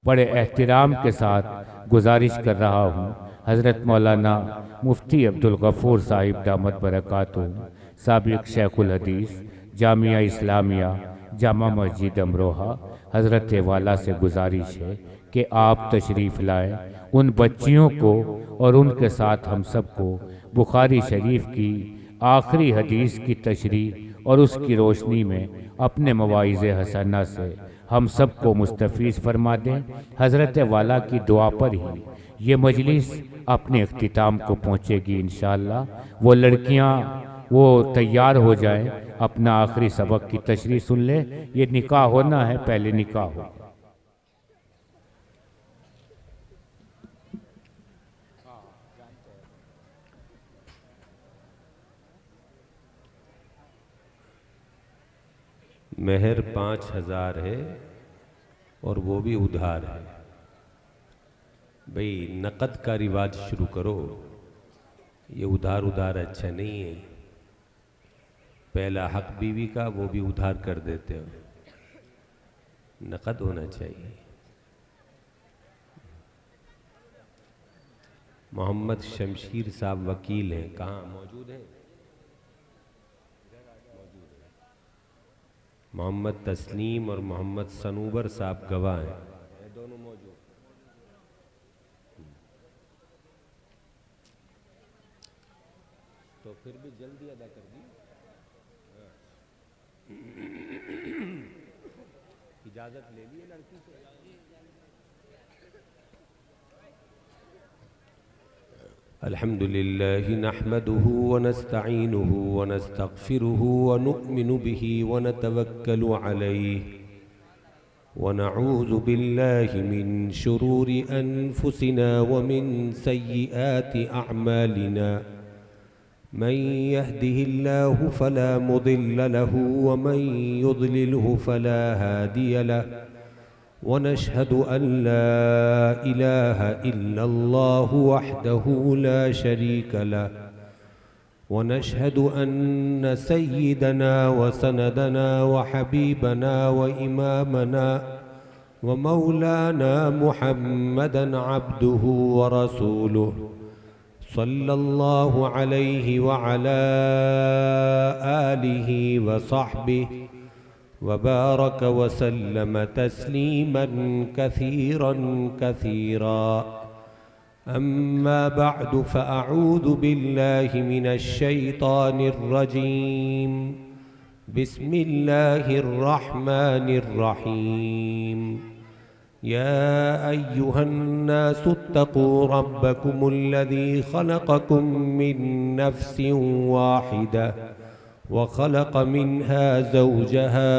बड़े एहतराम के साथ गुजारिश कर रहा हूँ, हज़रत मौलाना मुफ्ती अब्दुल गफ़ूर साहिब दामत बरकातुहू साबिक़ शेखुल हदीस जामिया इस्लामिया जामा मस्जिद अमरोहा, हज़रत वाला से गुजारिश है कि आप तशरीफ़ लाएँ, उन बच्चियों को और उनके साथ हम सबको बुखारी शरीफ की आखिरी हदीस की तशरीह और उसकी रोशनी में अपने मवाइज़ हसना से हम सबको मुस्तफ़ीज़ फरमा दें। हज़रत वाला की दुआ पर ही ये मजलिस अपने अख्तिताम को पहुँचेगी इंशाअल्लाह। वो लड़कियाँ वो तैयार हो जाएं, अपना आखिरी सबक की तशरीह सुन ले। ये निकाह होना है, पहले निकाह हो। मेहर 5,000 है और वो भी उधार है। भाई नकद का रिवाज शुरू करो, ये उधार उधार अच्छा नहीं है। पहला हक बीवी का, वो भी उधार कर देते हो, नकद होना चाहिए। मोहम्मद शमशीर साहब वकील हैं, कहाँ मौजूद हैं? मोहम्मद तस्लीम और मोहम्मद सनूबर साहब गवाह हैं, दोनों मौजूद। तो फिर भी जल्दी अदा कर दी। इजाजत ले ली लड़की से। अल्हम्दुलिल्लाहि नहमदुहु व नस्तईनुहु व नस्तगफिरुहु व नुअमिनु बिही व नतवक्कलु अलैहि व नऊज़ु बिल्लाहि मिन शुरूरि अनफुसिना व मिन सय्यिआति अअमालिना। मन यहदिहिल्लाहु फला मुदिल्ल लहु व मन युद्लिलहु फला हादिय लहु व नशहदु अन ला इलाहा इल्लल्लाहु वहदहु ला शरीक लहु व नशहदु अन्न सय्यिदना व सनदना व हबीबना व इमामना व मौलाना मुहम्मदन अब्दुहु व रसूलुहु सल्लल्लाहु अलैहि व अला आलिहि व सहबिहि व बारक व सल्लम तस्लीमन कसीरन कसीरा। अम्मा बअदु फ़अऊज़ु बिल्लाहि मिनश शैतानिर रजीम। बिस्मिल्लाहिर रहमानिर रहीम। या अय्युहन नासु इत्तक़ू रब्बकुमुल्लज़ी ख़लक़कुम मिन नफ़्सिन वाहिदह व ख़लक़ मिन्हा ज़ौजहा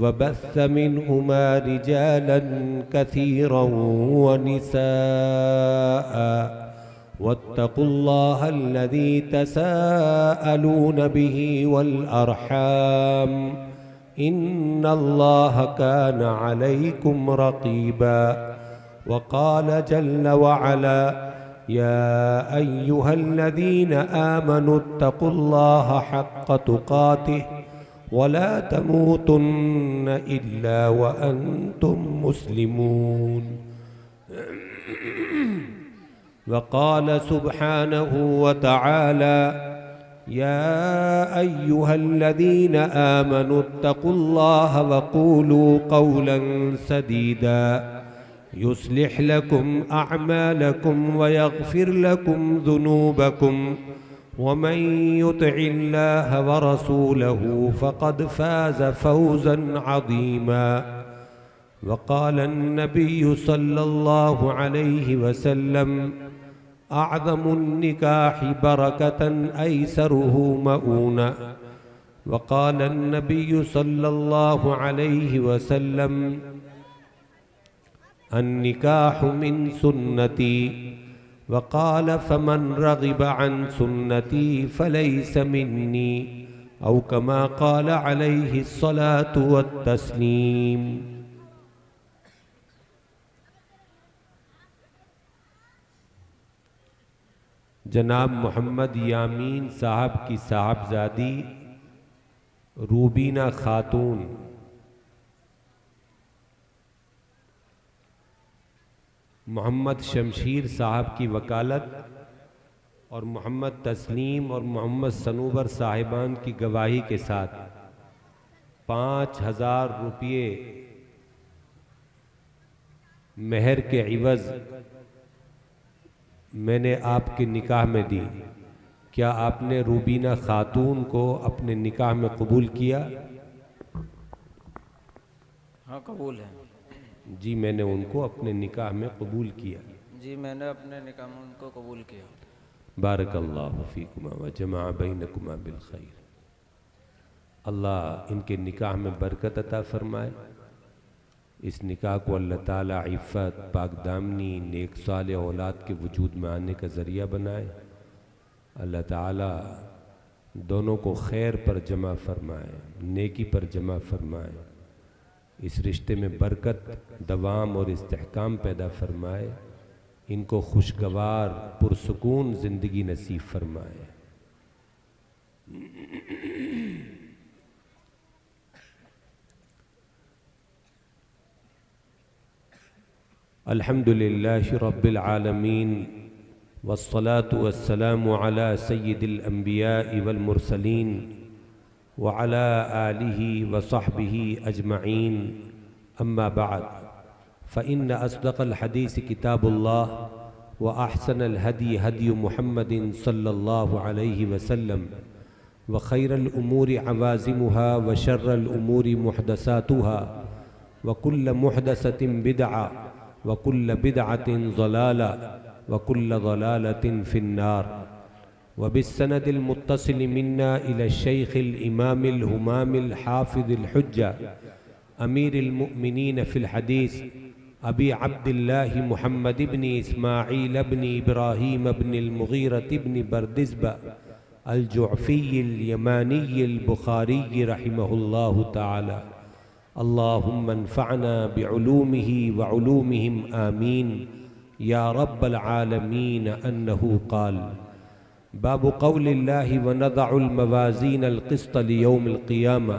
व बस्स मिन्हुमा रिजालन कसीरन व निसाअ वत्तक़ुल्लाह अल्लज़ी तसाअलून बिही वल अरहाम इन्नल्लाह कान अलैकुम रक़ीबा। वक़ाल जल्ल व अला या अय्युहल्लज़ीन आमनु इत्तक़ुल्लाह हक़्क़ तुक़ातिह वला तमूतुन्न इल्ला व अंतुम मुस्लिमून। वक़ाल सुब्हानहु व तआला या अय्युहल्लज़ीन आमनु इत्तक़ुल्लाह वक़ूलू क़ौलन सदीदा युस्लिह लकुम अअमालकुम व यग़फ़िर लकुम ज़ुनूबकुम व मन युतिइल्लाह व रसूलहु फ़क़द फ़ाज़ फ़ौज़न अज़ीमा। वक़ाल अन्नबिय्यु सल्लल्लाहु अलैहि वसल्लम अअज़मुन निकाहि बरकतन ऐसरुहु मऊना। वक़ाल अन्नबिय्यु सल्लल्लाहु अलैहि वसल्लम अन्निकाहु मिन सुन्नती। वक़ाल फ़मन रग़िब अन सुन्नती फ़लैस मिन्नी औ कमा क़ाल अलैहि स्सलातु वत्तस्लीम। जनाब मोहम्मद यामीन साहब की साहबजादी रूबीना खातून मोहम्मद शमशीर साहब की वकालत और मोहम्मद तस्लीम और मोहम्मद सनूबर साहिबान की गवाही के साथ 5,000 रुपये मेहर के इवज़ मैंने आपके निकाह में दी। क्या आपने रूबीना खातून को अपने निकाह में कबूल किया? हाँ कबूल है। जी, मैंने उनको अपने निकाह में कबूल किया। जी मैंने अपने निकाह में उनको कबूल किया। बारकल्लाहु फीकुमा व जमा बैनकुमा बिल खैर। अल्लाह इनके निकाह में बरकत अता फरमाए। इस निकाह को अल्लाह ताला इफ़्फ़त, पाकदामनी, नेक साले औलाद के वजूद में आने का ज़रिया बनाए। अल्लाह ताला दोनों को खैर पर जमा फरमाए, नेकी पर जमा फरमाए। इस रिश्ते में बरकत, दवाम और इस्तेहकाम पैदा फरमाए। इनको खुशगवार पुरसुकून ज़िंदगी नसीब फरमाए। अल्हम्दुलिल्लाहि रब्बिल आलमीन वस्सलातु वस्सलामु अला सय्यिदिल अंबिया'i वल मुरसलीन व अला आलिहि व सहबिहि अजमईन। अम्मा बअद फ़इन्न अस्दक़ल हदीस किताबुल्लाह व अहसनल हदी हदी मुहम्मदिन सल्लल्लाहु अलैहि वसल्लम व खैरल उमूरि अवाज़िमुहा व शर्रल उमूरि मुहदसातुहा व कुल्ल मुहदसतिन बिदअ व कुल्ल बिदअतिन ज़लाला व कुल्ल ज़लालतिन फ़िन्नार। व बिस्सनदिल मुत्तसिल मिन्ना इला शैख़िल इमामिल हुमामिल हाफ़िज़िल हुज्जा अमीरिल मुअमिनीन फ़िल हदीस अबी अब्दिल्लाह मुहम्मद इब्न इस्माईल इब्न इब्राहीम इब्न अल-मुग़ीरह इब्न बरदिज़बा अल-जुअफ़ी अल-यमानी अल-बुख़ारी रहिमहुल्लाहु तआला। अल्लाहुम्मा अन्फ़अना बिउलूमिही व उलूमिहिम आमीन या रब्बल आलमीन। अन्नहु क़ाल बाबु क़ौलिल्लाहि व नज़अुल मवाज़ीनल क़िस्त लियौमिल क़ियामा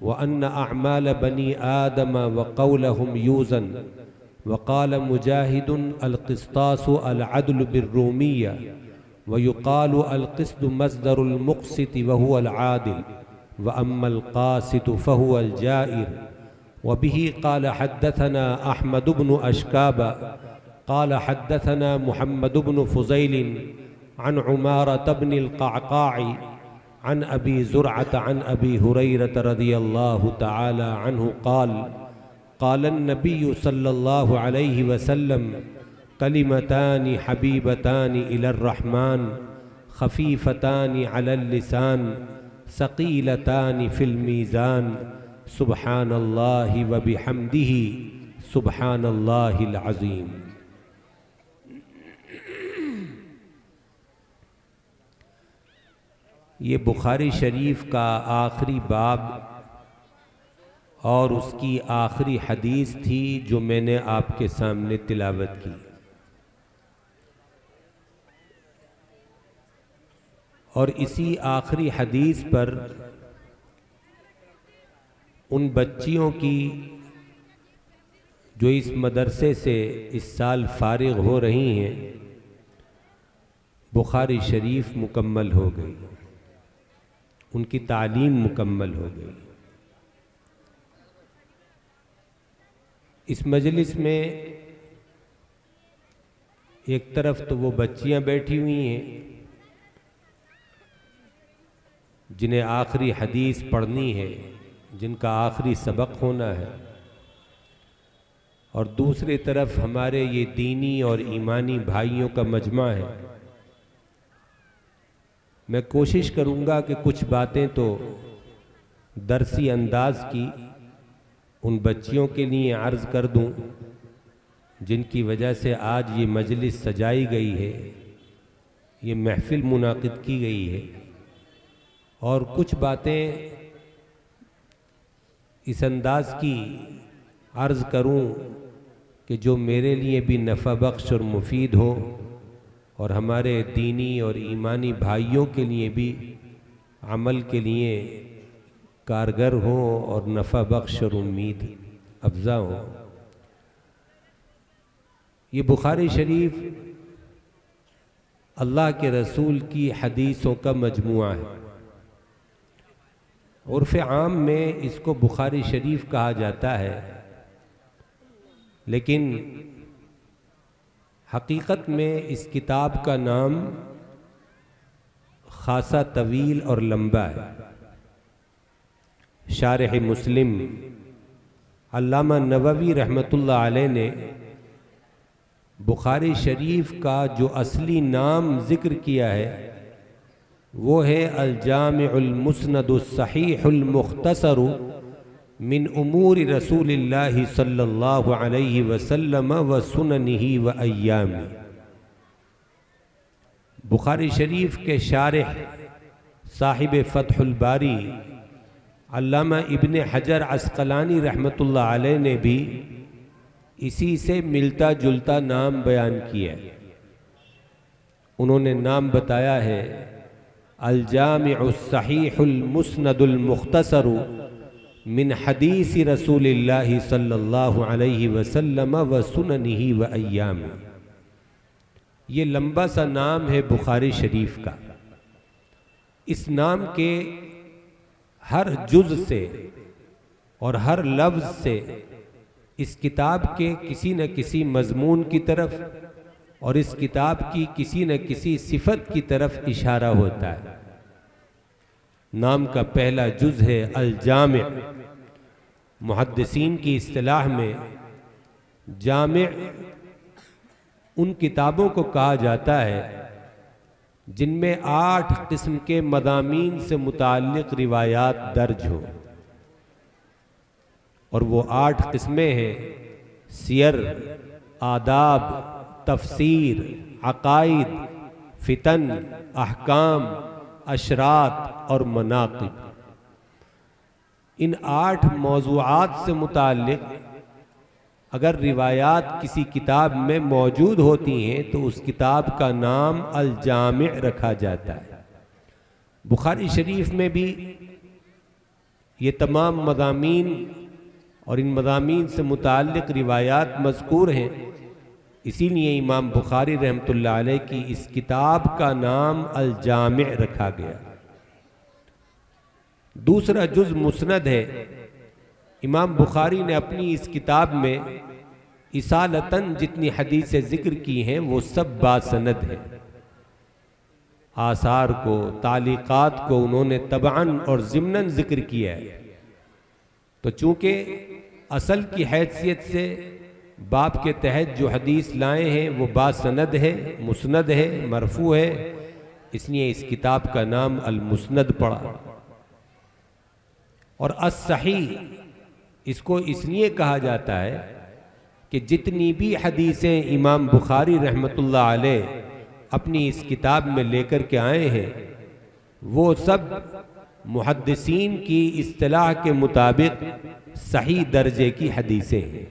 व अन्न अअमाल बनी आदम व क़ौलहुम यूज़न। व क़ाल मुजाहिदुन अल-क़िस्तासु अल-अदलु बिर्रूमिय्या व युक़ालु अल-क़िस्तु मस्दरुल मुक़सित व हुवल आदिल व अम्मल क़ासितु फ़हुवल जाइर। व बिही क़ाल हद्दथना अहमद इब्न अशकाबा क़ाल हद्दथना मुहम्मद इब्न फ़ुज़ैल अन उमारत इब्न अल-क़अक़ा'i अन अबी ज़ुरअत अन अबी हुरैरत रज़ियल्लाहु तआला अन्हु क़ाल क़ाल अन्नबिय्यु सल्लल्लाहु अलैहि वसल्लम कलिमतानि हबीबतानि इलर रहमान खफ़ीफ़तानि अलल लिसान सक़ीलतानि फ़िल मीज़ान सुब्हानल्लाहि व बिहम्दिही सुब्हानल्लाहिल अज़ीम। ये बुखारी शरीफ का आखिरी बाब और उसकी आखिरी हदीस थी जो मैंने आपके सामने तिलावत की। और इसी आखिरी हदीस पर उन बच्चियों की जो इस मदरसे से इस साल फारिग हो रही हैं, बुखारी शरीफ मुकम्मल हो गई, उनकी तालीम मुकम्मल हो गई। इस मजलिस में एक तरफ तो वो बच्चियां बैठी हुई हैं जिन्हें आखिरी हदीस पढ़नी है, जिनका आखिरी सबक होना है, और दूसरी तरफ हमारे ये दीनी और ईमानी भाइयों का मजमा है। मैं कोशिश करूंगा कि कुछ बातें तो दरसी अंदाज की उन बच्चियों के लिए अर्ज़ कर दूं जिनकी वजह से आज ये मजलिस सजाई गई है, ये महफिल मुनाकिद की गई है। और कुछ बातें इस अंदाज की अर्ज़ करूं कि जो मेरे लिए भी नफ़ा बख्श और मुफीद हो और हमारे दीनी और ईमानी भाइयों के लिए भी अमल के लिए कारगर हो और नफ़ा बख्श और उम्मीद अफजा हो। ये बुखारी शरीफ अल्लाह के रसूल की हदीसों का मजमुआ है। उर्फ़ आम में इसको बुखारी शरीफ कहा जाता है, लेकिन हकीकत में इस किताब का नाम खासा तवील और लंबा है। शारह मुस्लिम अल्लामा नववी रहमतुल्लाह अलैह ने बुखारी शरीफ का जो असली नाम ज़िक्र किया है वो है अल-जामिउल मुस्नदुस सहीहुल मुख्तसरु मिन उमूर रसूलिल्लाहि सल्लल्लाहु अलैहि वसल्लम व सुननिही व अय्यामी। बुखारी शरीफ के शारिह साहिब फ़थहुल बारी अल्लामा इब्न हजर अस्क़लानी रहमतुल्लाह अलैह ने भी इसी से मिलता जुलता नाम बयान किया है। उन्होंने नाम बताया है अल-जामिउस सहीहुल मुस्नदुल मुख्तसरु मिन हदीस रसूलिल्लाहि सल्लल्लाहु अलैहि वसल्लम व सुननिही व अय्यामी। ये लंबा सा नाम है बुखारी शरीफ का। इस नाम के हर जुज़ से और हर लफ्ज़ से इस किताब के किसी न किसी मज़मून की तरफ और इस किताब की किसी न किसी सिफत की तरफ इशारा होता है। नाम का पहला जुज़ है अल-जामि। मुहद्दिसीन की इस्तिलाह में जामि उन किताबों को कहा जाता है जिनमें 8 किस्म के मज़ामीन से मुताल्लिक़ रिवायात दर्ज हो, और वो 8 किस्में हैं सियर, आदाब, तफसीर, अकाइद, फितन, अहकाम, अशरात और मनाक़िब। इन 8 मौज़ूआत से मुताल्लिक़ अगर रिवायात किसी किताब में मौजूद होती हैं तो उस किताब का नाम अल-जामि रखा जाता है। बुखारी शरीफ में भी ये तमाम मज़ामीन और इन मज़ामीन से मुताल्लिक़ रिवायात मज़कूर हैं। इसीलिए इमाम बुखारी रहमतुल्लाह अलैह की इस किताब का नाम अल-जामि रखा गया। दूसरा जुज़ मुस्नद है। इमाम बुखारी ने अपनी इस किताब में इसालतन जितनी हदीसें ज़िक्र की हैं वो सब बासनद हैं। आसार को, तालीक़ात को उन्होंने तबअन और ज़िम्नन ज़िक्र किया है। तो चूँकि असल की हैसियत से बाप के तहत जो हदीस लाए हैं वो बासनद है, मुस्नद है, मरफू है, इसलिए इस किताब का नाम अल-मुस्नद पड़ा। और अस-सही इसको इसलिए कहा जाता है कि जितनी भी हदीसें इमाम बुखारी रहमतुल्लाह अलैह अपनी इस किताब में लेकर के आए हैं वो सब मुहद्दिसीन की इस्तिलाह के मुताबिक सही दर्जे की हदीसें हैं,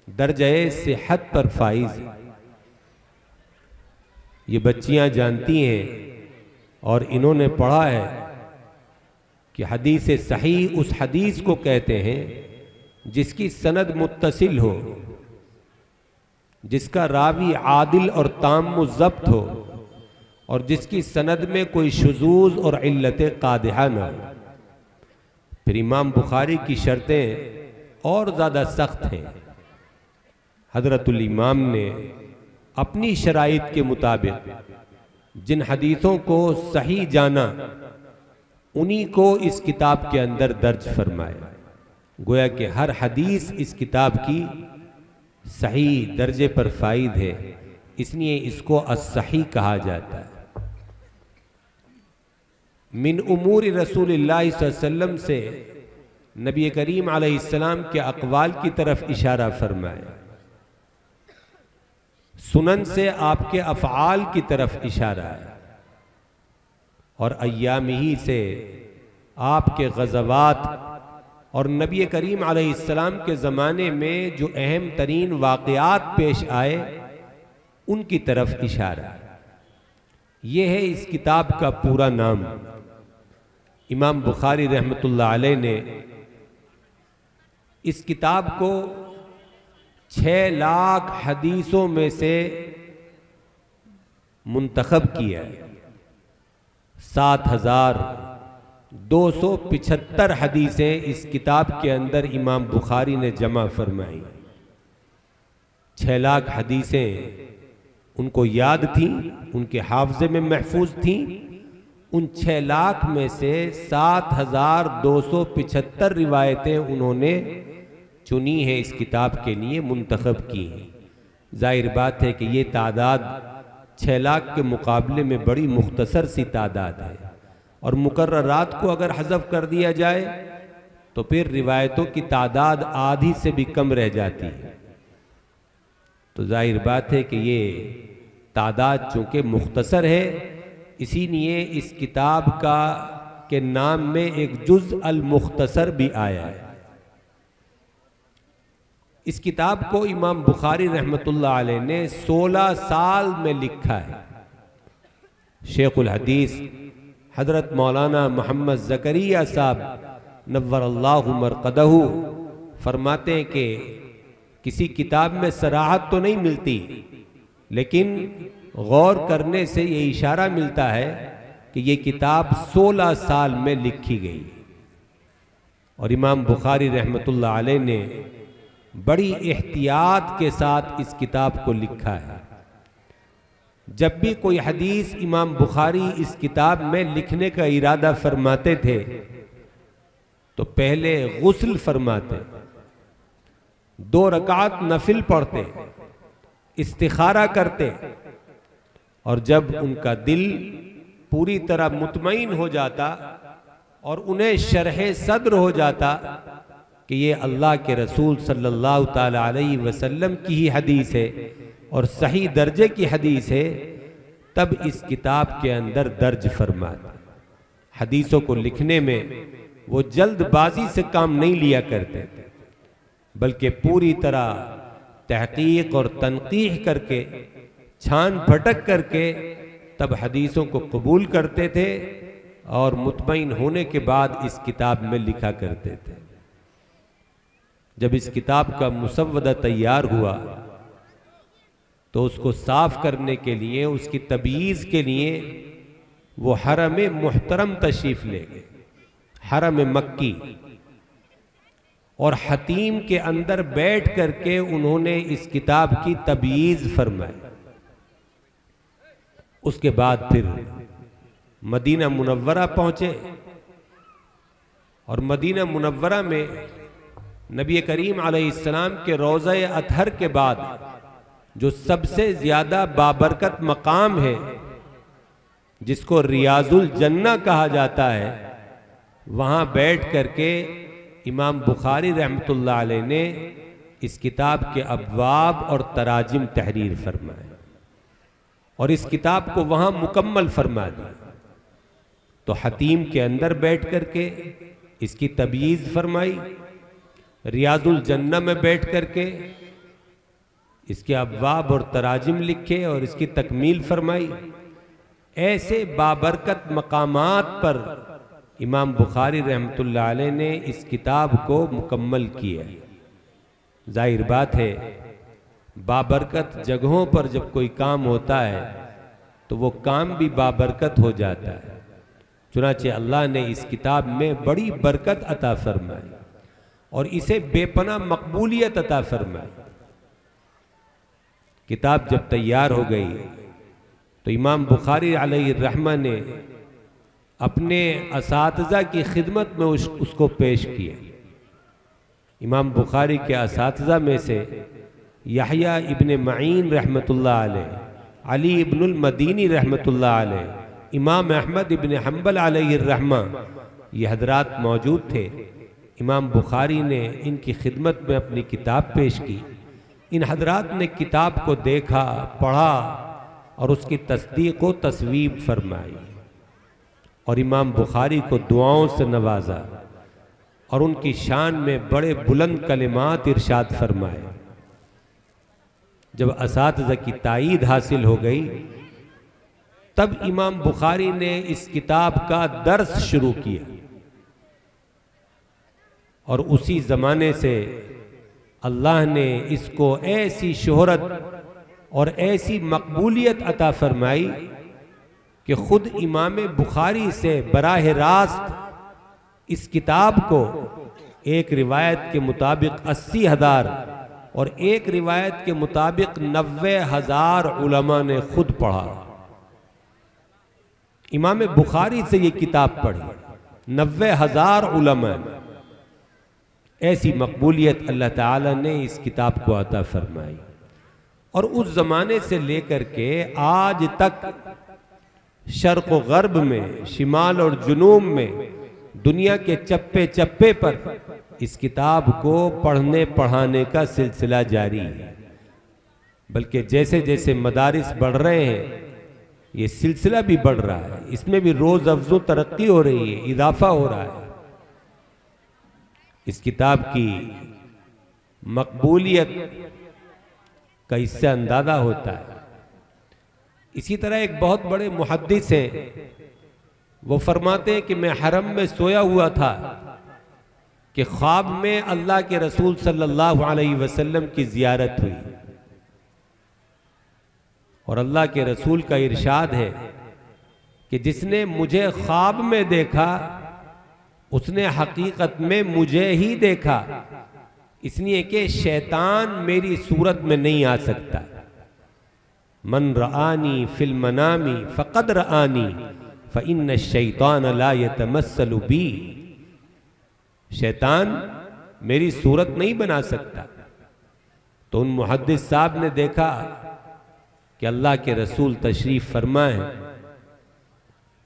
दर्जे सिहत पर फाइज। ये बच्चियां जानती हैं और इन्होंने पढ़ा है कि हदीस सही उस हदीस को कहते हैं जिसकी सनद मुत्तसिल हो, जिसका रावी आदिल और ताम ज़ब्त हो और जिसकी सनद में कोई शुज़ूज़ और इल्लत क़ादिहा न हो। फिर इमाम बुखारी की शर्तें और ज़्यादा सख्त हैं। हज़रतुल इमाम ने अपनी शराइत के मुताबिक जिन हदीसों को सही जाना उन्हीं को इस किताब के अंदर दर्ज फरमाया। गोया कि हर हदीस इस किताब की सही दर्जे पर फाइद है, इसलिए इसको अस-सही कहा जाता है। मिन उमूर रसूलिल्लाह सल्लल्लाहु अलैहि वसल्लम से नबी करीम अलैहिस्सलाम के अक़वाल की तरफ इशारा फरमाया। सुनन से आपके अफ़आल की तरफ इशारा है और अय्यामिही से आपके ग़ज़वात और नबी करीम अलैहिस्सलाम के ज़माने में जो अहम तरीन वाक़यात पेश आए उनकी तरफ इशारा। ये है इस किताब का पूरा नाम। इमाम बुखारी रहमतुल्लाह अलैह ने इस किताब को 6 लाख हदीसों में से मुंतखब किया है। 7,275 हदीसें इस किताब के अंदर इमाम बुखारी ने जमा फरमाई। 6 लाख हदीसें उनको याद थीं, उनके हाफजे में महफूज थीं। उन 6 लाख में से 7,275 रिवायतें उन्होंने चुनी हैं, इस किताब के लिए मुंतखब की हैं। जाहिर बात है कि ये तादाद 6 लाख के मुकाबले में बड़ी मुख्तसर सी तादाद है, और मुकर्ररात को अगर हज़फ कर दिया जाए तो फिर रिवायतों की तादाद आधी से भी कम रह जाती है। तो जाहिर बात है कि ये तादाद चूँकि मुख्तसर है, इसीलिए इस किताब के नाम में एक जुज़ अल मुख्तसर भी आया है। इस किताब को इमाम बुखारी रहमतुल्लाह अलैह ने 16 साल में लिखा है। शेखुल हदीस हज़रत मौलाना मोहम्मद ज़करिया साहब नव्वरल्लाहु मरक़दहू फरमाते हैं कि किसी किताब में सराहत तो नहीं मिलती, लेकिन गौर करने से ये इशारा मिलता है कि ये किताब 16 साल में लिखी गई। और इमाम बुखारी रहमतुल्लाह अलैह ने बड़ी एहतियात के साथ इस किताब को लिखा है। जब भी कोई हदीस इमाम बुखारी इस किताब में लिखने का इरादा फरमाते थे तो पहले गुस्ल फरमाते, 2 रकात नफिल पढ़ते, इस्तिखारा करते, और जब उनका दिल पूरी तरह मुतमईन हो जाता और उन्हें शरह सद्र हो जाता कि ये अल्लाह के रसूल सल्लल्लाहु ताला अलैहि वसल्लम की ही हदीस है और सही दर्जे की हदीस है, तब इस किताब के अंदर दर्ज फरमाते। हदीसों को लिखने में वो जल्दबाजी से काम नहीं लिया करते थे, बल्कि पूरी तरह तहकीक और तनकीह करके, छान फटक करके तब हदीसों को कबूल करते थे और मुतमईन होने के बाद इस किताब में लिखा करते थे। जब इस किताब का मुसव्वदा तैयार हुआ तो उसको साफ करने के लिए, उसकी तबयीज़ के लिए वो हरम मुहतरम तशरीफ ले गए, हरम मक्की, और हतीम के अंदर बैठ करके उन्होंने इस किताब की तबयीज़ फरमाई। उसके बाद फिर मदीना मुनव्वरा पहुंचे और मदीना मुनव्वरा में नबी करीम अलैहिस्सलाम के रोज़े अतहर के बाद जो सबसे ज्यादा बाबरकत मकाम है, जिसको रियाजुल जन्ना कहा जाता है, वहां बैठ करके इमाम बुखारी रहमतुल्लाह अलैह ने इस किताब के अबवाब और तराजिम तहरीर फरमाए और इस किताब को वहां मुकम्मल फरमा दिया। तो हतीम के अंदर बैठ करके इसकी तबयीज़ फरमाई, रियाजुल जन्ना में बैठ करके इसके अबवाब और तराजिम लिखे और इसकी तकमील फरमाई। ऐसे बाबरकत मकामात पर इमाम बुखारी रहमतुल्लाह अलैह ने इस किताब को मुकम्मल किया। जाहिर बात है, बाबरकत जगहों पर जब कोई काम होता है तो वो काम भी बाबरकत हो जाता है। चुनाचे अल्लाह ने इस किताब में बड़ी बरकत अता फरमाई और इसे बेपना मकबूलियत अता फरमाई। किताब जब तैयार हो गई तो इमाम बुखारी अलैहि रहमा ने अपने असातिज़ा की खिदमत में उसको पेश किया। इमाम बुखारी के असातिज़ा में से यहया इब्ने मईन रहमतुल्लाह अलैह, अली इब्नुल मदीनी रहमतुल्लाह अलैह, इमाम अहमद इब्ने हम्बल अलैहि रहमा, ये हजरात मौजूद थे। इमाम बुखारी ने इनकी खिदमत में अपनी किताब पेश की। इन हजरात ने किताब को देखा, पढ़ा और उसकी तस्दीक व तस्वीब फरमाई और इमाम बुखारी को दुआओं से नवाजा और उनकी शान में बड़े बुलंद कलिमात इरशाद फरमाए। जब असातिज़ा की ताईद हासिल हो गई तब इमाम बुखारी ने इस किताब का दर्स शुरू किया और उसी ज़माने से अल्लाह ने इसको ऐसी शोहरत और ऐसी मकबूलियत अता फरमाई कि खुद इमाम बुखारी से बराह रास्त इस किताब को एक रिवायत के मुताबिक 80,000 और एक रिवायत के मुताबिक 90,000 उलमा ने खुद पढ़ा। इमाम बुखारी से ये किताब पढ़ी 90,000 उलमा। ऐसी मकबूलियत अल्लाह ताला ने इस किताब को अता फरमाई। और उस जमाने से लेकर के आज तक शर्क़ व गर्ब में, शिमाल और जुनूब में, दुनिया के चप्पे चप्पे पर इस किताब को पढ़ने पढ़ाने का सिलसिला जारी है। बल्कि जैसे जैसे मदारिस बढ़ रहे हैं ये सिलसिला भी बढ़ रहा है, इसमें भी रोज अफजो तरक्की हो रही है, इजाफा हो रहा है। इस किताब की मकबूलियत का इससे अंदाजा होता है। इसी तरह एक बहुत बड़े मुहद्दिस हैं, वो फरमाते हैं कि मैं हरम में सोया हुआ था कि ख्वाब में अल्लाह के रसूल सल्लल्लाहु अलैहि वसल्लम की जियारत हुई और अल्लाह के रसूल का इरशाद है कि जिसने मुझे ख्वाब में देखा उसने हकीकत में मुझे ही देखा, इसलिए कि शैतान मेरी सूरत में नहीं आ सकता। मन रआनी फिल मनामी फ़क़द रआनी फ़इन्न शैतान ला यतमस्सलु बी। शैतान मेरी सूरत नहीं बना सकता। तो उन मुहद्दिस साहब ने देखा कि अल्लाह के रसूल तशरीफ फरमाए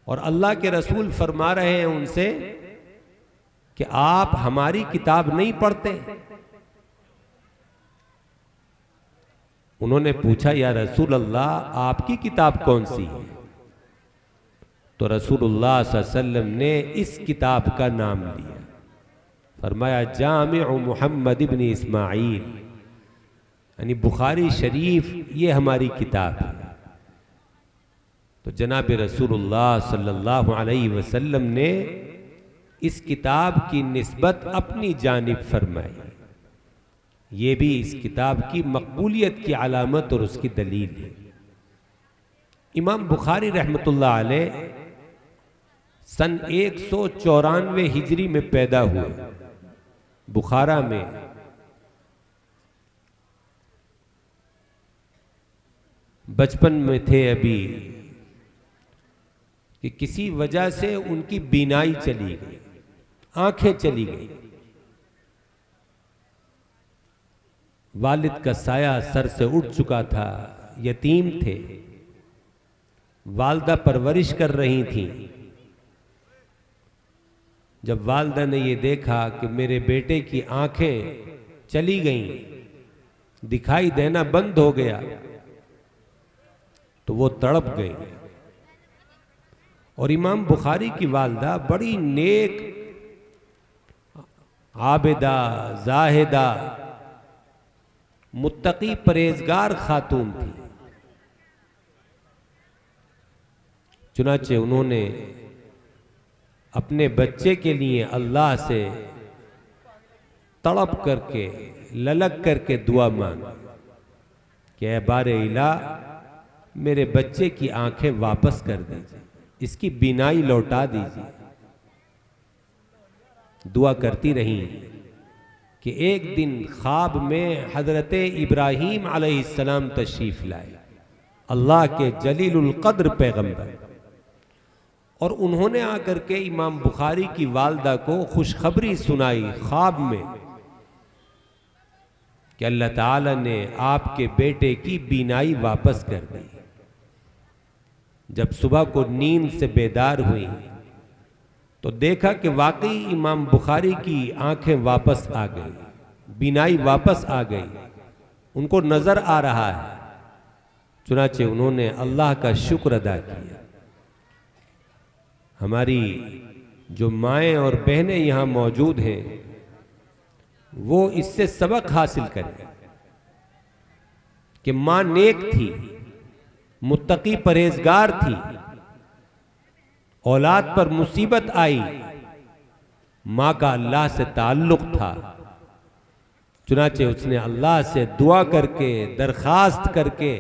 और अल्लाह के रसूल फरमा रहे हैं उनसे कि आप हमारी किताब नहीं पढ़ते। उन्होंने पूछा, या रसूल अल्लाह आपकी किताब कौन सी है? तो रसूलुल्लाह सल्लल्लाहु अलैहि वसल्लम ने इस किताब का नाम लिया, फरमाया जामिउ मुहम्मद इब्न इस्माइल, यानी बुखारी शरीफ ये हमारी किताब है। तो जनाब रसूलुल्लाह सल्लल्लाहु अलैहि वसल्लम ने इस किताब की निस्बत अपनी जानिब फरमाई। ये भी इस किताब की मकबूलियत की अलामत और उसकी दलील है। इमाम बुखारी रहमतुल्लाह अलैह सन 194 हिजरी में पैदा हुए बुखारा में। बचपन में थे अभी कि किसी वजह से उनकी बीनाई चली गई, आंखें चली गई। वालिद का साया सर से उठ चुका था, यतीम थे, वालदा परवरिश कर रही थी। जब वालदा ने ये देखा कि मेरे बेटे की आंखें चली गईं, दिखाई देना बंद हो गया, तो वो तड़प गई। और इमाम बुखारी की वालदा बड़ी नेक, आबिदा, जाहिदा, मुत्तकी, परहेजगार खातून थी। चुनाचे उन्होंने अपने बच्चे के लिए अल्लाह से तड़प करके, ललक करके दुआ मांगी कि ऐ बारे इला मेरे बच्चे की आंखें वापस कर दीजिए, इसकी बीनाई लौटा दीजिए। दुआ करती रही कि एक दिन ख्वाब में हजरत इब्राहीम अलैहिस्सलाम तशरीफ लाए, अल्लाह के जलीलुल कद्र पैगंबर, और उन्होंने आकर के इमाम बुखारी की वालदा को खुशखबरी सुनाई ख्वाब में कि अल्लाह ताला ने आपके बेटे की बीनाई वापस कर दी। जब सुबह को नींद से बेदार हुई तो देखा कि वाकई इमाम बुखारी की आंखें वापस आ गई, बीनाई वापस आ गई, उनको नजर आ रहा है। चुनाचे उन्होंने अल्लाह का शुक्र अदा किया। हमारी जो माएँ और बहनें यहाँ मौजूद हैं वो इससे सबक हासिल करें कि माँ नेक थी, मुत्तकी, परहेजगार थी, औलाद पर मुसीबत आई, माँ का अल्लाह से ताल्लुक था, चुनाचे उसने अल्लाह से दुआ करके, दरखास्त करके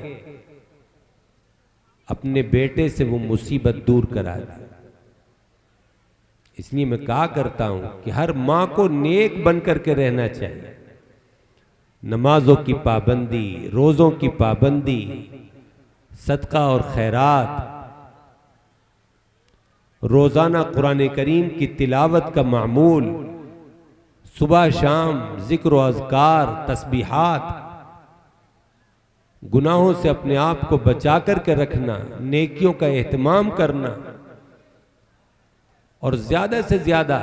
अपने बेटे से वो मुसीबत दूर करा दी। इसलिए मैं कहा करता हूं कि हर मां को नेक बन करके रहना चाहिए। नमाजों की पाबंदी, रोजों की पाबंदी, सदका और खैरात, रोजाना कुरान करीम की तिलावत का मामूल, सुबह शाम जिक्र व अज़कार, तस्बीहात, गुनाहों से अपने आप को बचा करके रखना, नेकियों का एहतमाम करना और ज्यादा से ज्यादा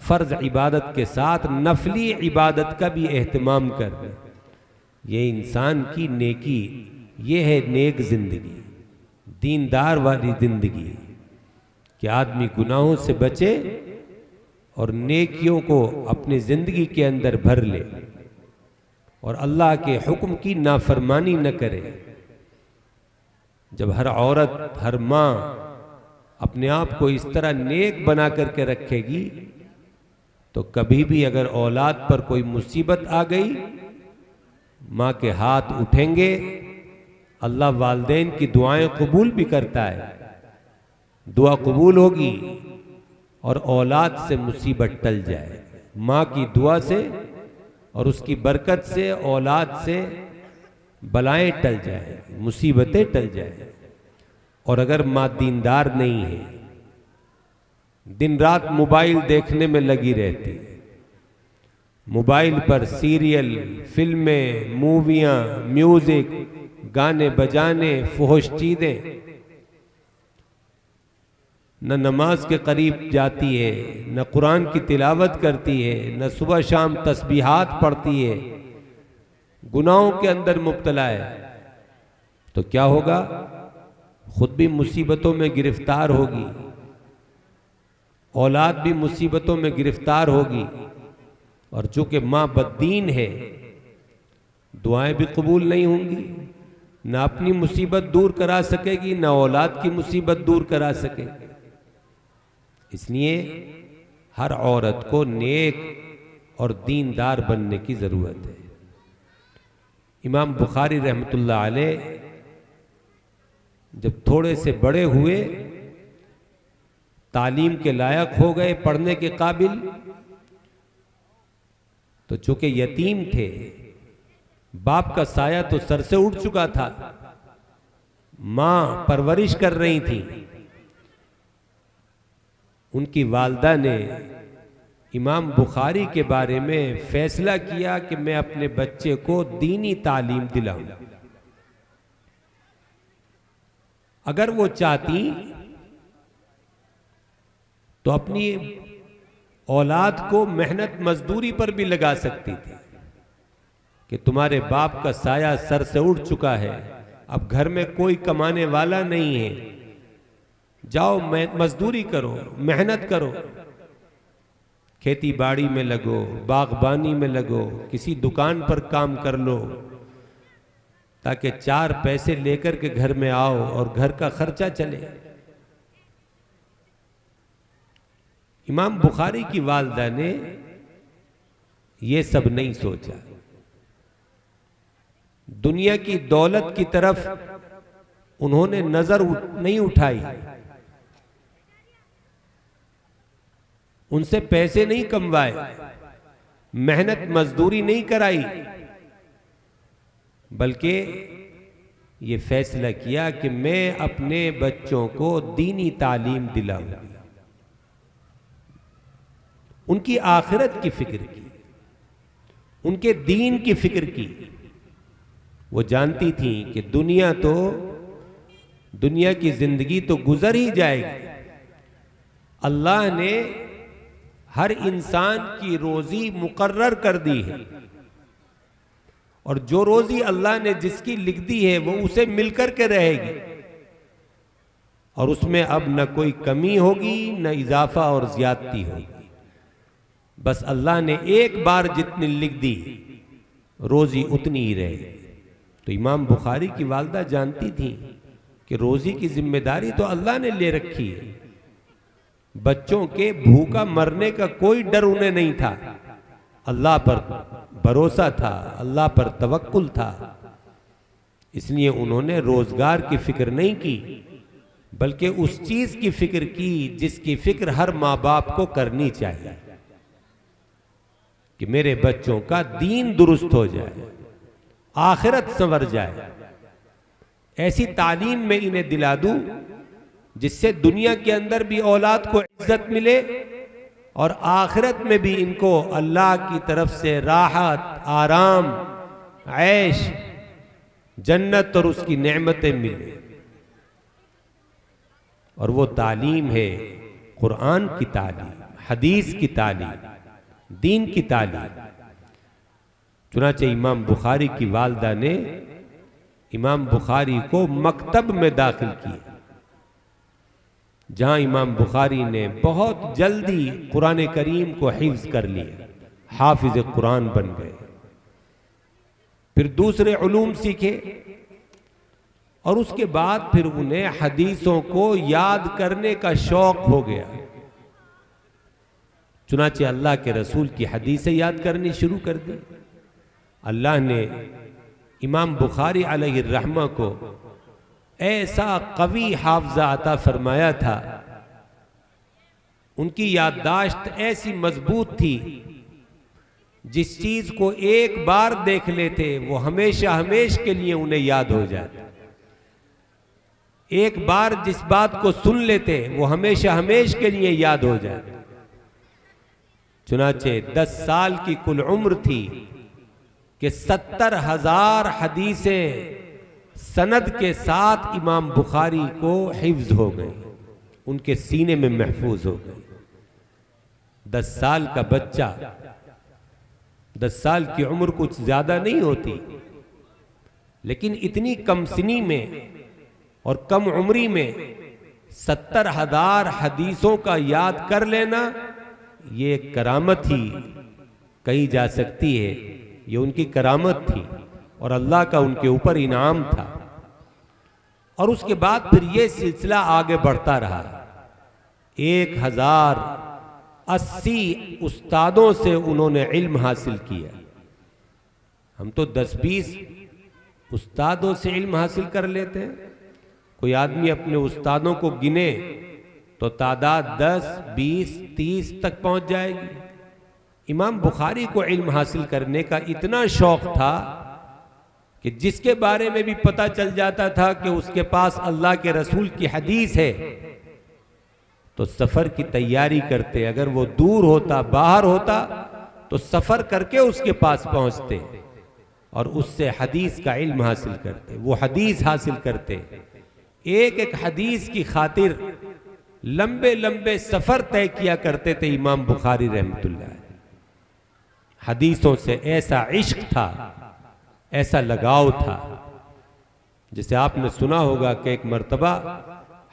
फर्ज इबादत के साथ नफली इबादत का भी एहतमाम करना, ये इंसान की नेकी, ये है नेक जिंदगी, दीनदार वाली जिंदगी कि आदमी गुनाहों से बचे और नेकियों को अपनी जिंदगी के अंदर भर ले और अल्लाह के हुक्म की नाफरमानी न करे। जब हर औरत, हर माँ अपने आप को इस तरह नेक बना करके रखेगी तो कभी भी अगर औलाद पर कोई मुसीबत आ गई, माँ के हाथ उठेंगे। अल्लाह वालिदैन की दुआएं कबूल भी करता है, दुआ कबूल होगी और औलाद से मुसीबत टल जाए। माँ की दुआ से और उसकी बरकत से औलाद से बलाएं टल जाए, मुसीबतें टल जाए। और अगर माँ दीनदार नहीं है, दिन रात मोबाइल देखने में लगी रहती, मोबाइल पर सीरियल, फिल्में, मूवियाँ, म्यूजिक, गाने बजाने, फुहश चीजें, न नमाज के करीब जाती है, न कुरान की तिलावत करती है, न सुबह शाम तस्बीहात पढ़ती है, गुनाहों के अंदर मुब्तला है, तो क्या होगा? खुद भी मुसीबतों में गिरफ्तार होगी, औलाद भी मुसीबतों में गिरफ्तार होगी। और चूंकि माँ बद्दीन है, दुआएं भी कबूल नहीं होंगी, न अपनी मुसीबत दूर करा सकेगी, न औलाद की मुसीबत दूर करा सकेगी। इसलिए हर औरत को नेक और दीनदार बनने की जरूरत है। इमाम बुखारी रहमतुल्लाह अलैह जब थोड़े से बड़े हुए, तालीम के लायक हो गए, पढ़ने के काबिल, तो चूंकि यतीम थे, बाप का साया तो सर से उठ चुका था, मां परवरिश कर रही थी। उनकी वालदा ने इमाम बुखारी के बारे में फैसला किया कि मैं अपने बच्चे को दीनी तालीम दिलाऊं। अगर वो चाहती तो अपनी औलाद को मेहनत मजदूरी पर भी लगा सकती थी कि तुम्हारे बाप का साया सर से उठ चुका है, अब घर में कोई कमाने वाला नहीं है, जाओ मजदूरी करो, मेहनत करो, खेती बाड़ी में लगो, बागबानी में लगो, किसी दुकान पर काम कर लो, ताकि 4 पैसे लेकर के घर में आओ और घर का खर्चा चले। इमाम बुखारी की वालदा ने ये सब नहीं सोचा, दुनिया की दौलत की तरफ उन्होंने नजर नहीं उठाई, उनसे पैसे नहीं कमवाए, मेहनत मजदूरी नहीं कराई, बल्कि ये फैसला किया कि मैं अपने बच्चों को दीनी तालीम दिलाऊं। उनकी आखिरत की फिक्र की, उनके दीन की फिक्र की। वो जानती थी कि दुनिया की जिंदगी तो गुजर ही जाएगी। अल्लाह ने हर इंसान की रोजी मुकर्रर कर दी है और जो रोजी अल्लाह ने जिसकी लिख दी है वो उसे मिलकर के रहेगी और उसमें अब न कोई कमी होगी न इजाफा और ज्यादती होगी। बस अल्लाह ने एक बार जितनी लिख दी रोजी उतनी ही रहे। तो इमाम बुखारी की वालदा जानती थी कि रोजी की जिम्मेदारी तो अल्लाह ने ले रखी है, बच्चों के भूखा मरने का कोई डर उन्हें नहीं था। अल्लाह पर भरोसा था, अल्लाह पर तवक्कुल था, इसलिए उन्होंने रोजगार की फिक्र नहीं की, बल्कि उस चीज की फिक्र की जिसकी फिक्र हर माँ बाप को करनी चाहिए कि मेरे बच्चों का दीन दुरुस्त हो जाए, आखिरत संवर जाए। ऐसी तालीम में इन्हें दिला दूं जिससे दुनिया के अंदर भी औलाद को इज्जत मिले और आखिरत में भी इनको अल्लाह की तरफ से राहत, आराम, ऐश, जन्नत और उसकी नेमतें मिले। और वो तालीम है कुरान की तालीम, हदीस की तालीम, दीन की तालीम। चुनाचे इमाम बुखारी की वालदा ने इमाम बुखारी को मकतब में दाखिल किया, जहां इमाम बुखारी ने बहुत जल्दी कुरान करीम को हिफ्ज कर लिया, हाफिज कुरान बन गए। फिर दूसरे उलूम सीखे और उसके बाद फिर उन्हें हदीसों को याद करने का शौक हो गया। चुनाचे अल्लाह के रसूल की हदीसें याद करनी शुरू कर दी। अल्लाह ने इमाम बुखारी अलैहि रहमा को ऐसा कवी हाफजा अता फरमाया था, उनकी याददाश्त ऐसी मजबूत थी, जिस चीज को एक बार देख लेते वो हमेशा हमेश के लिए उन्हें याद हो जाता। एक बार जिस बात को सुन लेते वो हमेशा हमेश के लिए याद हो जाता। चुनाचे 10 साल की कुल उम्र थी कि 70,000 हदीसें सनद के साथ इमाम बुखारी को हिफ्ज हो गई, उनके सीने में महफूज हो गई। 10 साल का बच्चा, 10 साल की उम्र कुछ ज्यादा नहीं होती, लेकिन इतनी कम सिनी में और कम उम्री में 70,000 हदीसों का याद कर लेना, ये करामत ही कही जा सकती है। ये उनकी करामत थी और अल्लाह का उनके ऊपर इनाम था। और उसके बाद फिर ये सिलसिला आगे बढ़ता रहा। 1080 उस्तादों से उन्होंने इल्म हासिल किया। हम तो 10-20 उस्तादों से इल्म हासिल कर लेते हैं। कोई आदमी अपने उस्तादों को गिने तो तादाद 10, 20, 30 तक पहुंच जाएगी। इमाम बुखारी को इल्म हासिल करने का इतना शौक था कि जिसके बारे में भी पता चल जाता था कि उसके पास अल्लाह के रसूल की हदीस है, तो सफर की तैयारी करते। अगर वो दूर होता, बाहर होता, तो सफर करके उसके पास पहुंचते और उससे हदीस का इल्म हासिल करते, वो हदीस हासिल करते। एक एक हदीस की खातिर लंबे लंबे सफर तय किया करते थे इमाम बुखारी रहमतुल्लाह। हदीसों से ऐसा इश्क था, ऐसा लगाव था। जैसे आपने सुना होगा कि एक मर्तबा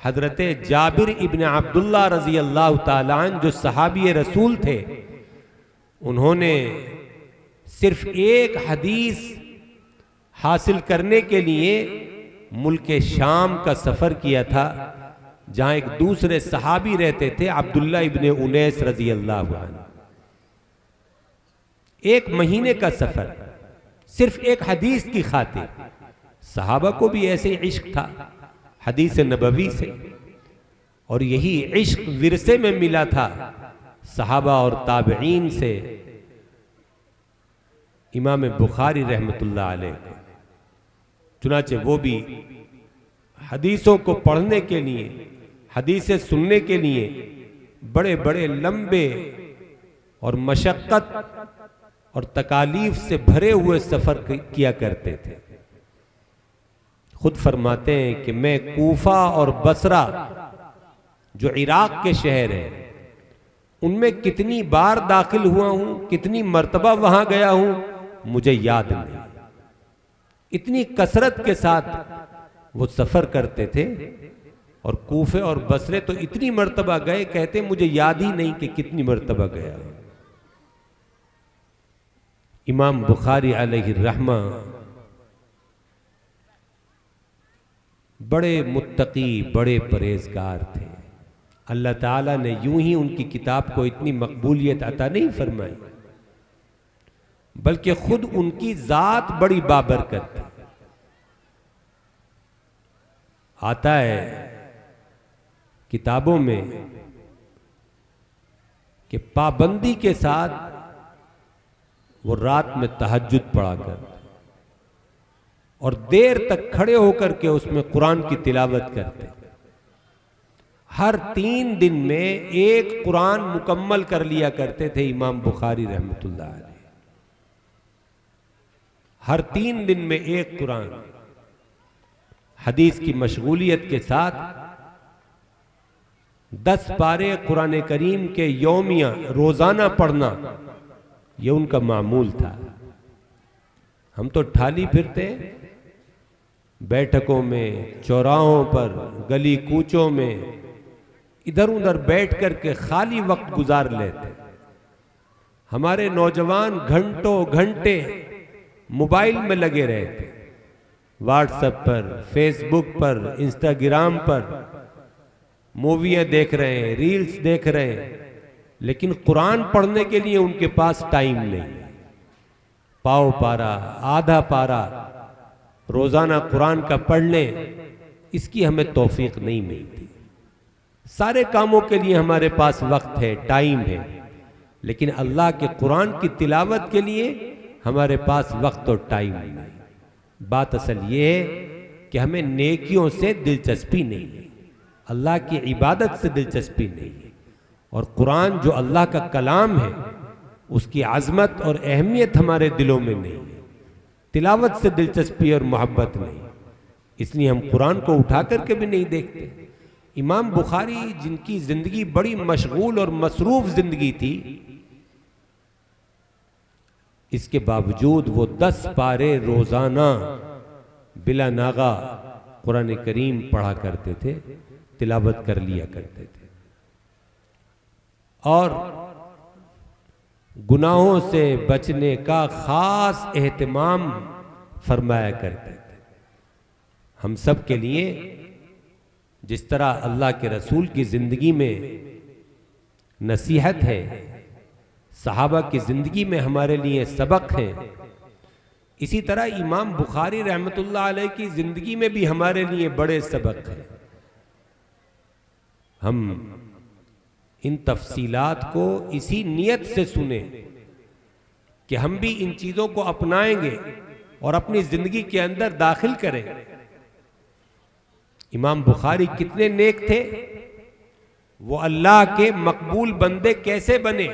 हजरत जाबिर इब्न अब्दुल्ला रजी अल्लाह ताला अन्हु, जो सहाबी रसूल थे, उन्होंने सिर्फ एक हदीस हासिल करने के लिए मुल्क शाम का सफर किया था, जहां एक दूसरे सहाबी रहते थे, अब्दुल्ला इब्न उनैस रजी अल्लाह अन्हु। 1 महीने का सफर सिर्फ एक हदीस की खातिर। सहाबा को भी ऐसे ही इश्क था हदीस नबवी से, और यही इश्क विरसे में मिला था सहाबा और ताबईन से इमाम बुखारी रहमतुल्लाह अलैह को। चुनाचे वो भी हदीसों को पढ़ने के लिए, हदीसें सुनने के लिए बड़े बड़े लंबे और मशक्कत और तकालीफ से भरे हुए सफर किया करते थे। खुद फरमाते हैं कि मैं कूफा और बसरा, जो इराक के शहर हैं, उनमें कितनी बार दाखिल हुआ हूं, कितनी मर्तबा वहां गया हूं, मुझे याद नहीं। इतनी कसरत के साथ वो सफर करते थे। और कूफे और बसरे तो इतनी मर्तबा गए, कहते मुझे याद ही नहीं कि कितनी मर्तबा गया। इमाम बुखारी अलैहि रहमा बड़े मुत्तकी, बड़े परहेजगार थे। अल्लाह ताला ने यूं ही उनकी किताब को इतनी मकबूलियत अता नहीं फरमाई। बल्कि खुद उनकी जात बड़ी बाबरकत थी। आता है किताबों में कि पाबंदी के साथ वो रात में तहज्जुद पढ़ा कर और देर तक खड़े होकर के उसमें कुरान की तिलावत करते। हर 3 दिन में एक कुरान मुकम्मल कर लिया करते थे इमाम बुखारी रहमतुल्लाह अलैह। हर 3 दिन में एक कुरान। हदीस की मशगूलियत के साथ 10 पारे कुरान करीम के यौमिया रोजाना पढ़ना यह उनका मामूल था। हम तो ठाली फिरते बैठकों में, चौराहों पर, गली कूचों में, इधर उधर बैठ करके खाली वक्त गुजार लेते। हमारे नौजवान घंटों घंटे मोबाइल में लगे रहते, व्हाट्सएप पर, फेसबुक पर, इंस्टाग्राम पर मूवियाँ देख रहे हैं, रील्स देख रहे हैं, लेकिन कुरान पढ़ने के लिए उनके पास टाइम नहीं। पाव पारा, आधा पारा रोजाना कुरान का पढ़ लें, इसकी हमें तौफीक नहीं मिलती। सारे कामों के लिए हमारे पास वक्त है, टाइम है, लेकिन अल्लाह के कुरान की तिलावत के लिए हमारे पास वक्त और टाइम नहीं। बात असल ये है कि हमें नेकियों से दिलचस्पी नहीं है, अल्लाह की इबादत से दिलचस्पी नहीं है। और कुरान जो अल्लाह का कलाम है उसकी आजमत और अहमियत हमारे दिलों में नहीं है, तिलावत से दिलचस्पी और मोहब्बत नहीं, इसलिए हम कुरान को उठा करके भी नहीं देखते। इमाम बुखारी जिनकी जिंदगी बड़ी मशगूल और मसरूफ जिंदगी थी, इसके बावजूद वो 10 पारे रोजाना बिला नागा कुरान करीम पढ़ा करते थे, तिलावत कर लिया करते थे और गुनाहों से बचने का खास एहतमाम फरमाया करते थे। हम सब के लिए जिस तरह अल्लाह के रसूल की जिंदगी में नसीहत है, सहाबा की जिंदगी में हमारे लिए सबक है, इसी तरह इमाम बुखारी रहमतुल्लाह अलैह की जिंदगी में भी हमारे लिए बड़े सबक हैं। हम इन तफसीलात को इसी नियत से सुने कि हम भी इन चीजों को अपनाएंगे और अपनी जिंदगी के अंदर दाखिल करें। इमाम बुखारी कितने नेक थे, वो अल्लाह के मकबूल बंदे कैसे बने।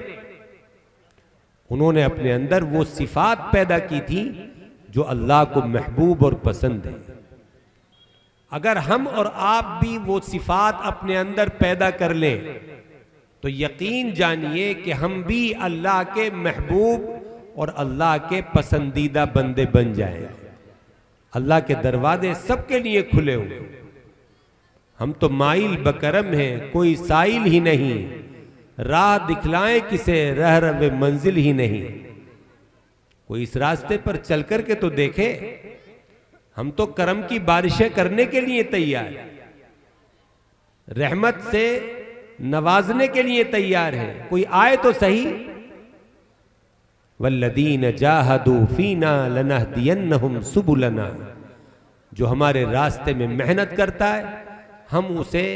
उन्होंने अपने अंदर वो सिफात पैदा की थी जो अल्लाह को महबूब और पसंद है। अगर हम और आप भी वो सिफात अपने अंदर पैदा कर लें तो यकीन जानिए कि हम भी अल्लाह के महबूब और अल्लाह के पसंदीदा बंदे बन जाएं। अल्लाह के दरवाजे सबके लिए खुले हुए। हम तो माइल बकरम हैं, कोई साइल ही नहीं, राह दिखलाएं किसे, रह रवे मंजिल ही नहीं। कोई इस रास्ते पर चल करके तो देखे, हम तो करम की बारिशें करने के लिए तैयार, रहमत से नवाजने के लिए तैयार है। कोई आए तो सही। वल्लदीन जाहदू फीना लनहदियन्नहुम सुबुलना, जो हमारे रास्ते में मेहनत करता है हम उसे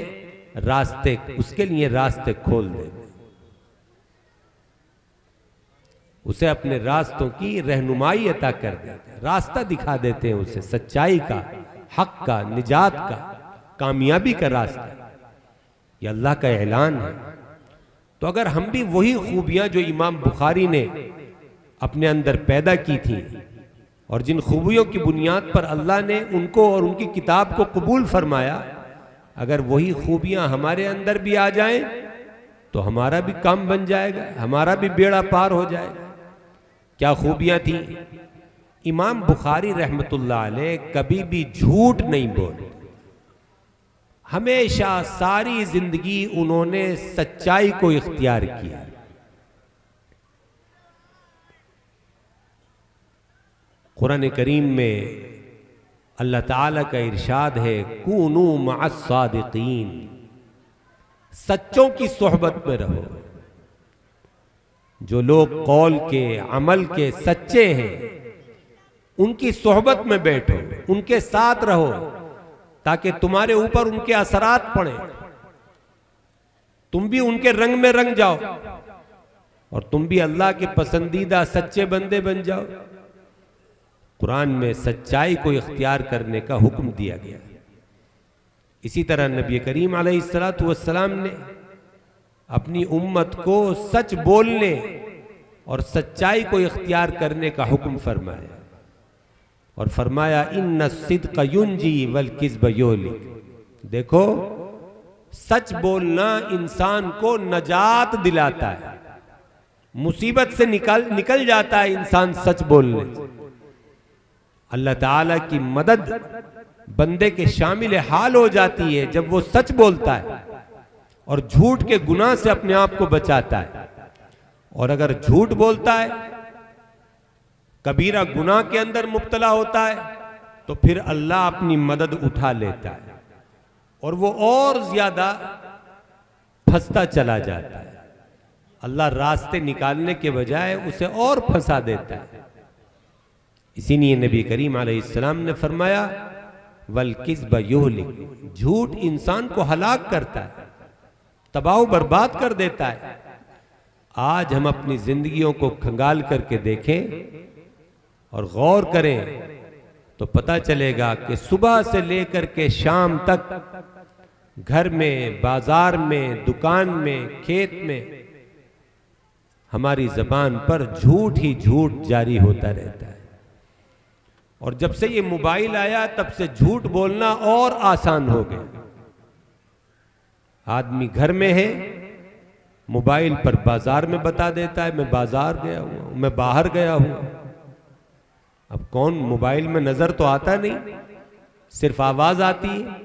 रास्ते, उसके लिए रास्ते खोल दें, उसे अपने रास्तों की रहनुमाई अता कर देते हैं, रास्ता दिखा देते हैं उसे, सच्चाई का, हक का, निजात का, कामयाबी का रास्ता। ये अल्लाह का ऐलान है। तो अगर हम भी वही खूबियां जो इमाम बुखारी ने अपने अंदर पैदा की थी और जिन खूबियों की बुनियाद पर अल्लाह ने उनको और उनकी किताब को कबूल फरमाया, अगर वही खूबियां हमारे अंदर भी आ जाएं तो हमारा भी काम बन जाएगा, हमारा भी बेड़ा पार हो जाएगा। क्या खूबियां थी? इमाम बुखारी रहमतुल्लाह अलैह कभी भी झूठ नहीं बोले, हमेशा सारी जिंदगी उन्होंने सच्चाई को इख्तियार किया। कुरान करीम में अल्लाह ताला का इरशाद है, कूनू मअस सादिकीन, सच्चों की सोहबत में रहो। जो लोग कौल के अमल के सच्चे हैं उनकी सोहबत में बैठो, उनके साथ रहो, ताकि तुम्हारे ऊपर उनके असरात पड़े, तुम भी उनके रंग में रंग जाओ और तुम भी अल्लाह के पसंदीदा सच्चे बंदे बन जाओ। कुरान में सच्चाई को इख्तियार करने का हुक्म दिया गया। इसी तरह नबी करीम अलैहिस्सलातु वस्सलाम ने अपनी उम्मत को सच बोलने और सच्चाई को इख्तियार करने का हुक्म फरमाया और फरमाया इन्ना सिद्क़ युंजी वल किज़्ब युहलिक। देखो, सच बोलना इंसान को नजात दिलाता है, मुसीबत से निकल जाता है इंसान सच बोलने से। अल्लाह ताला की मदद बंदे के शामिल हाल हो जाती है जब वो सच बोलता है और झूठ के गुनाह से अपने आप को बचाता है। और अगर झूठ बोलता है, कबीरा गुनाह के अंदर मुब्तला होता है, तो फिर अल्लाह अपनी मदद उठा लेता है और वो और ज्यादा फंसता चला जाता है। अल्लाह रास्ते निकालने के बजाय उसे और फंसा देता है। इसीलिए नबी करीम अलैहिस्सलाम ने फरमाया वल किज़्ब युहलिक, झूठ इंसान को हलाक करता है, तबाह बर्बाद कर देता है। आज हम अपनी जिंदगियों को खंगाल करके देखें और गौर करें तो पता चलेगा कि सुबह से लेकर के शाम तक घर में, बाजार में, दुकान में, खेत में हमारी जबान पर झूठ ही झूठ जारी होता रहता है। और जब से ये मोबाइल आया तब से झूठ बोलना और आसान हो गया। आदमी घर में है, मोबाइल पर बाजार में बता देता है मैं बाजार गया हूं, मैं बाहर गया हूं। अब कौन मोबाइल में नजर तो आता नहीं, सिर्फ आवाज आती है।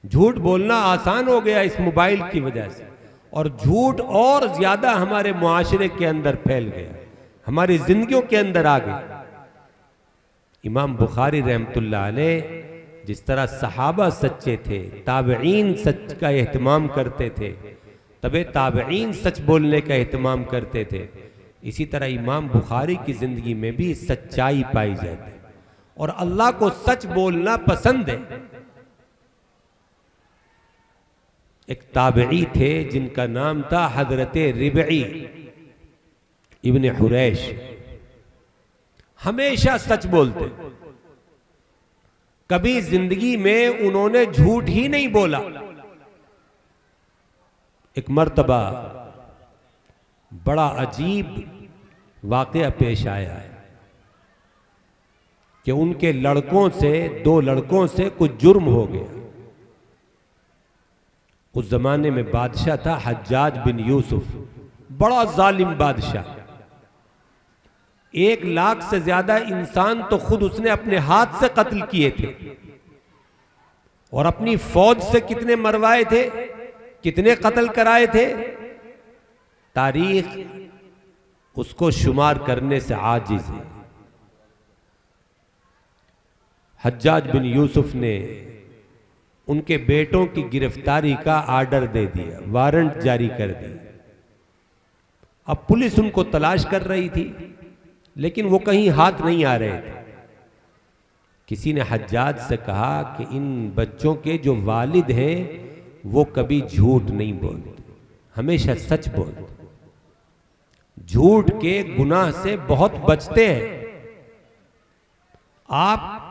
झूठ बोलना आसान हो गया इस मोबाइल की वजह से, और झूठ और ज्यादा हमारे मुआशरे के अंदर फैल गया, हमारी जिंदगियों के अंदर आ गया। इमाम बुखारी रहमतुल्लाह अलैह जिस तरह सहाबा सच्चे थे, ताबईन सच का एहतमाम करते थे, तबे ताबईन सच बोलने का एहतमाम करते थे, इसी तरह इमाम बुखारी की जिंदगी में भी सच्चाई पाई जाती है और अल्लाह को सच बोलना पसंद है। एक ताबई थे जिनका नाम था हजरत रिबई इब्न हुरैश। हमेशा सच बोलते, कभी जिंदगी में उन्होंने झूठ ही नहीं बोला। एक मर्तबा बड़ा अजीब वाकया पेश आया है कि उनके लड़कों से, 2 लड़कों से कुछ जुर्म हो गया। उस जमाने में बादशाह था हज्जाज बिन यूसुफ, बड़ा जालिम बादशाह। 1 लाख से ज्यादा इंसान तो खुद उसने अपने हाथ से कत्ल किए थे, और अपनी फौज से कितने मरवाए थे, कितने कत्ल कराए थे, तारीख उसको शुमार करने से आजिज है। हज्जाज बिन यूसुफ ने उनके बेटों की गिरफ्तारी का आर्डर दे दिया, वारंट जारी कर दी। अब पुलिस उनको तलाश कर रही थी, लेकिन वो कहीं हाथ नहीं आ रहे थे। किसी ने हज्जाज से कहा कि इन बच्चों के जो वालिद हैं वो कभी झूठ नहीं बोलते, हमेशा सच बोलते, झूठ के गुनाह से बहुत बचते हैं। आप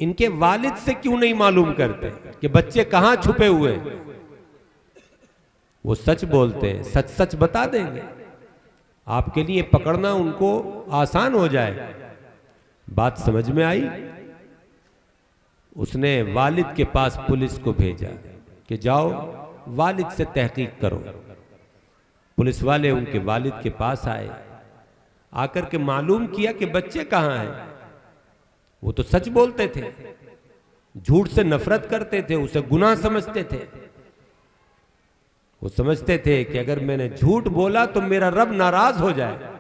इनके वालिद से क्यों नहीं मालूम करते कि बच्चे कहां छुपे हुए हैं? वो सच बोलते हैं, सच सच बता देंगे, आपके लिए पकड़ना उनको आसान हो जाए। बात समझ में आई? उसने वालिद के पास पुलिस को भेजा कि जाओ वालिद से तहकीक करो। पुलिस वाले उनके वालिद के पास आए, आकर के मालूम किया कि बच्चे कहाँ हैं। वो तो सच बोलते थे, झूठ से नफरत करते थे, उसे गुनाह समझते थे। वो समझते थे कि अगर मैंने झूठ बोला तो मेरा रब नाराज हो जाए,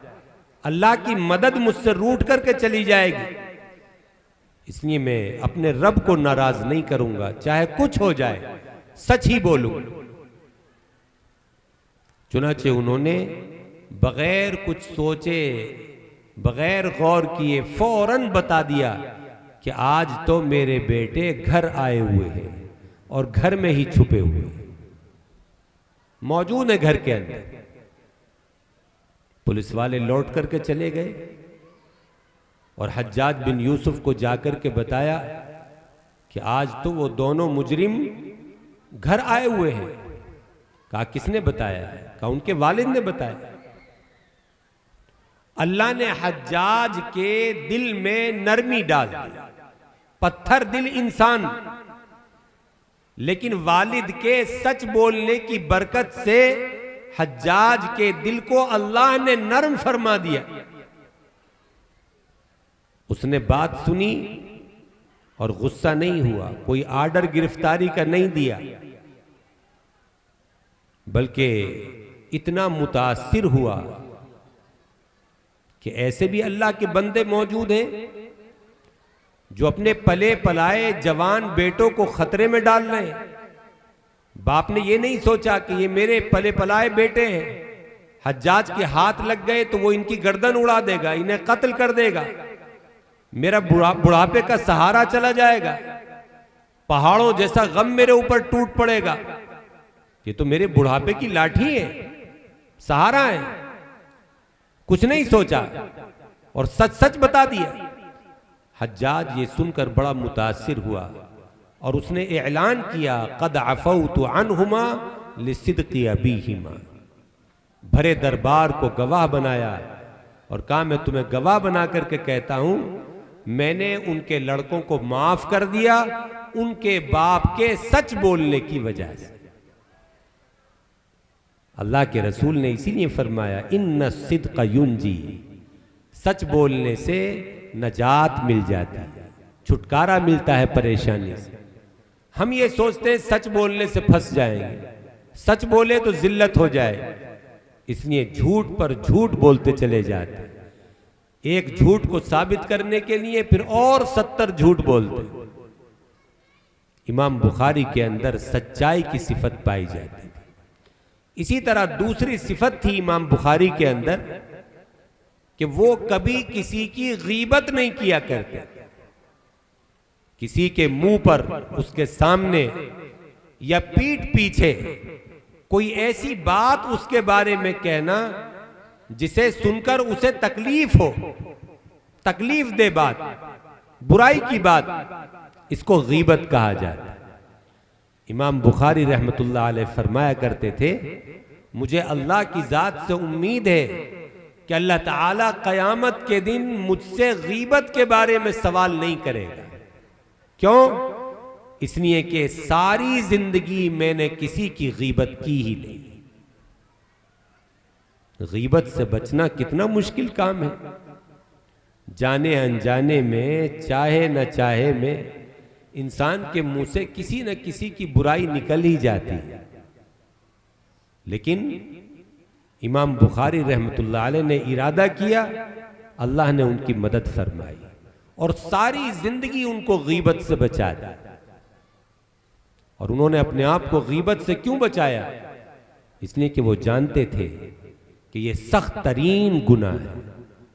अल्लाह की मदद मुझसे रूठ करके चली जाएगी, इसलिए मैं अपने रब को नाराज नहीं करूंगा, चाहे कुछ हो जाए, सच ही बोलूं। चुनाचे उन्होंने बगैर कुछ सोचे, बगैर गौर किए फौरन बता दिया कि आज तो मेरे बेटे घर आए हुए हैं और घर में ही छुपे हुए हैं, मौजूद है घर के अंदर। पुलिस वाले लौट करके चले गए और हज्जाज बिन यूसुफ को जाकर के बताया कि आज तो वो दोनों मुजरिम घर आए हुए हैं। कहा किसने बताया है? कहा उनके वालिद ने बताया। अल्लाह ने हज्जाज के दिल में नरमी डाल दी, पत्थर दिल इंसान, लेकिन वालिद के सच बोलने की बरकत से हज्जाज के दिल को अल्लाह ने नरम फरमा दिया। उसने बात सुनी और गुस्सा नहीं हुआ, कोई आर्डर गिरफ्तारी का नहीं दिया, बल्कि इतना मुतासिर हुआ कि ऐसे भी अल्लाह के बंदे मौजूद हैं जो अपने पले पलाए जवान बेटों को खतरे में डाल रहे हैं। बाप ने ये नहीं सोचा कि ये मेरे पले पलाए बेटे हैं, हज्जाज के हाथ लग गए तो वो इनकी गर्दन उड़ा देगा, इन्हें कत्ल कर देगा, मेरा बुढ़ापे का सहारा चला जाएगा, पहाड़ों जैसा गम मेरे ऊपर टूट पड़ेगा। ये तो मेरे बुढ़ापे की लाठी है, सहारा है। कुछ नहीं सोचा और सच सच बता दिया। हज्जाज ये सुनकर बड़ा मुतासिर हुआ और उसने ऐलान किया, कद अफौतु अन्हुमा लिसिद्क़ि अबीहिमा। भरे दरबार को गवाह बनाया और कहा मैं तुम्हें गवाह बना करके कहता हूं, मैंने उनके लड़कों को माफ कर दिया उनके बाप के सच बोलने की वजह से। अल्लाह के रसूल ने इसीलिए फरमाया, इन्ना सिद्क़ युंजी, सच बोलने से नजात मिल जाती है, छुटकारा मिलता है परेशानी से। हम ये सोचते हैं सच बोलने से फंस जाएंगे, सच बोले तो जिल्लत हो जाए, इसलिए झूठ पर झूठ बोलते चले जाते हैं। एक झूठ को साबित करने के लिए फिर और 70 झूठ बोलते। इमाम बुखारी के अंदर सच्चाई की सिफत पाई जाती थी। इसी तरह दूसरी सिफत थी इमाम बुखारी के अंदर कि वो कभी किसी की गीबत नहीं किया करते। किसी के मुंह पर, उसके सामने या पीठ पीछे कोई ऐसी बात उसके बारे में कहना जिसे सुनकर उसे तकलीफ हो, तकलीफ दे बात, बुराई की बात, इसको गीबत कहा जाता है। इमाम बुखारी रहमतुल्लाह अलैह फरमाया करते थे, मुझे अल्लाह की जात से उम्मीद है कि अल्लाह ताला कयामत के दिन मुझसे गीबत के बारे में सवाल नहीं करेगा। क्यों? इसलिए कि सारी जिंदगी मैंने किसी की गीबत की ही नहीं। गीबत से बचना कितना मुश्किल काम है। जाने अनजाने में, चाहे न चाहे में, इंसान के मुंह से किसी न किसी की बुराई निकल ही जाती है। लेकिन इमाम बुखारी रहमतुल्लाह अलैह ने इरादा किया, अल्लाह ने उनकी मदद फरमाई और सारी जिंदगी उनको गीबत से बचा दी। और उन्होंने अपने आप को गीबत से क्यों बचाया? इसलिए कि वो जानते थे कि ये सख्त तरीन गुनाह है,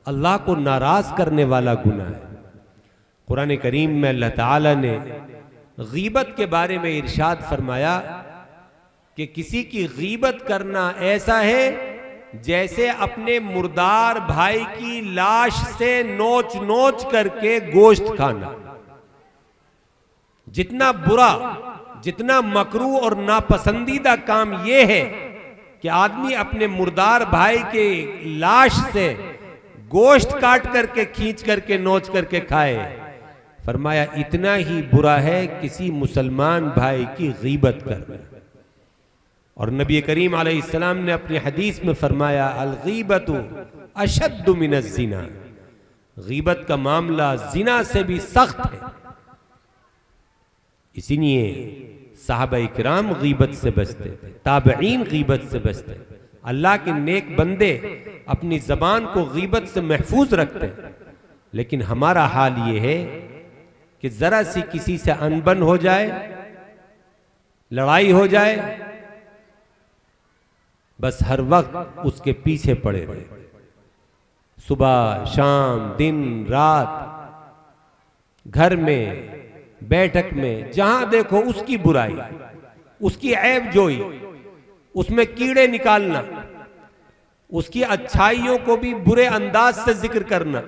अल्लाह को नाराज करने वाला गुनाह है। कुरान करीम में अल्लाह ताला ने गीबत के बारे में इरशाद फरमाया कि किसी की गीबत करना ऐसा है जैसे अपने मुर्दार भाई की लाश से नोच नोच करके गोश्त खाना। जितना बुरा, जितना मकरू और नापसंदीदा काम यह है कि आदमी अपने मुर्दार भाई के लाश से गोश्त काट करके, खींच करके, नोच करके खाए। फरमाया इतना ही बुरा है किसी मुसलमान भाई की गीबत करना। और नबी करीम अलैहिस्सलाम ने अपनी हदीस में फरमाया, अल गीबतु अशद्दु मिनज़ ज़िना, गीबत का मामला जिना से भी सख्त है। इसीलिए साहबा इकराम गीबत से बचते थे, ताबईन गीबत से बचते थे। अल्लाह के नेक बंदे अपनी जबान को गीबत से महफूज रखते। लेकिन हमारा हाल ये है कि जरा सी किसी से अनबन हो जाए, लड़ाई हो जाए, बस हर वक्त उसके पीछे पड़े रहे, सुबह शाम दिन रात, घर में बैठक में जहां देखो उसकी बुराई, उसकी ऐब जोई, उसमें कीड़े निकालना, उसकी अच्छाइयों को भी बुरे अंदाज से जिक्र करना।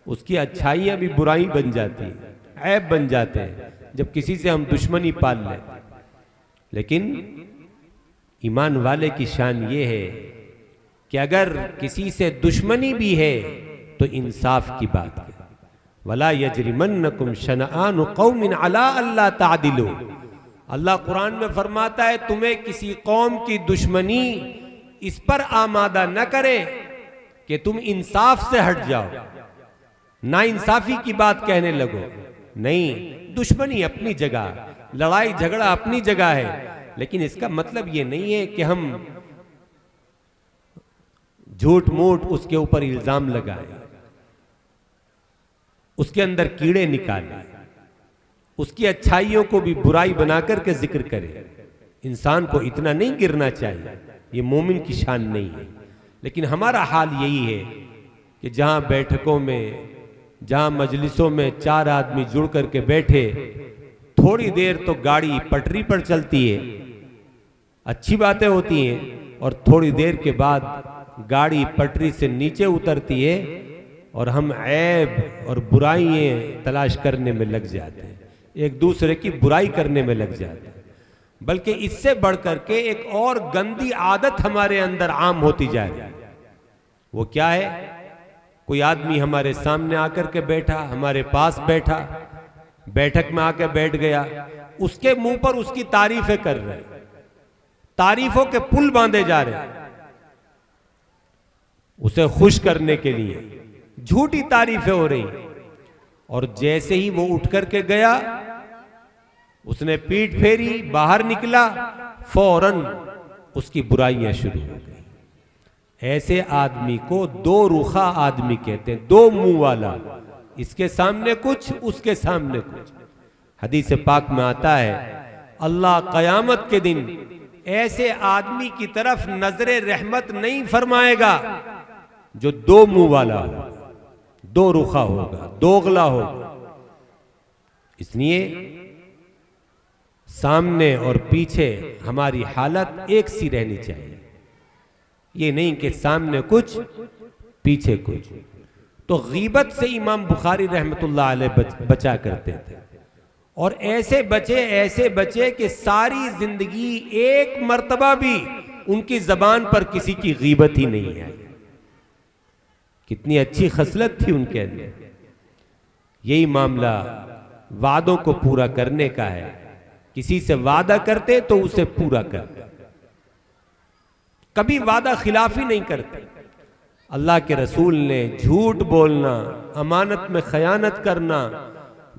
उसकी अच्छाइयां भी बुराई बन जाती है, ऐब बन जाते हैं जब किसी से हम दुश्मनी पाल लें। लेकिन ईमान वाले की शान ये है कि अगर किसी से दुश्मनी भी है तो इंसाफ की बात है। वला यजरिमन्नकुम शनआनु कौमिन अला अल्ला तादिलू। अल्लाह कुरान में फरमाता है तुम्हें किसी कौम की दुश्मनी इस पर आमादा न करे कि तुम इंसाफ से हट जाओ, ना इंसाफी की बात कहने लगो। नहीं, दुश्मनी अपनी जगह, लड़ाई झगड़ा अपनी जगह है, लेकिन इसका मतलब यह नहीं है कि हम झूठ मूठ उसके ऊपर इल्जाम लगाएं, उसके अंदर कीड़े निकालें, उसकी अच्छाइयों को भी बुराई बनाकर के जिक्र करें। इंसान को इतना नहीं गिरना चाहिए, ये मोमिन की शान नहीं है। लेकिन हमारा हाल यही है कि जहां बैठकों में, जहां मजलिसों में चार आदमी जुड़ करके बैठे, थोड़ी देर तो गाड़ी पटरी पर चलती है, अच्छी बातें होती हैं, और थोड़ी देर के बाद गाड़ी पटरी से नीचे उतरती है और हम ऐब और बुराइयां तलाश करने में लग जाते हैं, एक दूसरे की बुराई करने में लग जाते हैं। बल्कि इससे बढ़कर के एक और गंदी आदत हमारे अंदर आम होती जा रही है। वो क्या है? कोई आदमी हमारे सामने आकर के बैठा, हमारे पास बैठा, बैठक में आकर बैठ गया, उसके मुंह पर उसकी तारीफें कर रहे हैं, तारीफों के पुल बांधे जा रहे हैं, उसे खुश करने के लिए झूठी तारीफें हो रही। और जैसे ही वो उठ करके गया, उसने पीठ फेरी, बाहर निकला, फौरन उसकी बुराइयां शुरू हो गई। ऐसे आदमी को दो रुखा आदमी कहते हैं, दो मुंह वाला, इसके सामने कुछ, उसके सामने कुछ। हदीस पाक में आता है अल्लाह कयामत के दिन ऐसे आदमी की तरफ नजरे रहमत नहीं फरमाएगा जो दो मुंह वाला होगा, दो रुखा होगा, दोगला होगा। इसलिए सामने और पीछे हमारी हालत एक सी रहनी चाहिए, ये नहीं कि सामने कुछ पीछे कुछ। तो गीबत से इमाम बुखारी रहमतुल्लाह अलैह बचा करते थे, और ऐसे बचे कि सारी जिंदगी एक मर्तबा भी उनकी जबान पर किसी की गीबत ही नहीं आई। कितनी अच्छी खसलत थी उनके अंदर। यही मामला वादों को पूरा करने का है। किसी से वादा करते तो उसे पूरा करते, कभी वादा खिलाफी नहीं करते। अल्लाह के रसूल ने झूठ बोलना, अमानत में खयानत करना,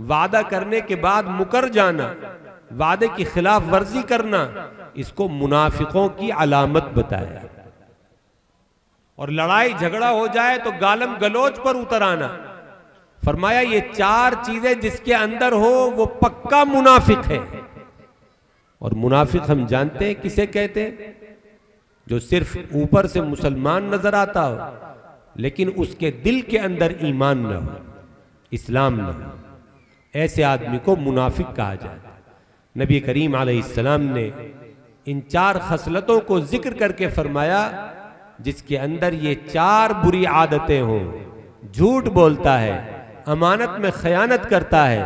वादा करने के बाद मुकर जाना, वादे की खिलाफ वर्जी करना, इसको मुनाफिकों की अलामत बताया। और लड़ाई झगड़ा हो जाए तो गालम गलोच पर उतर आना। फरमाया ये चार चीजें जिसके अंदर हो वो पक्का मुनाफिक है। और मुनाफिक हम जानते हैं किसे कहते हैं? जो सिर्फ ऊपर से मुसलमान नजर आता हो लेकिन उसके दिल के अंदर ईमान न हो, इस्लाम न हो, ऐसे आदमी को मुनाफिक कहा जाता है। नबी करीम अलैहिस्सलाम ने इन चार खसलतों को जिक्र करके फरमाया जिसके अंदर ये चार बुरी आदतें हों, झूठ बोलता है, अमानत में खयानत करता है,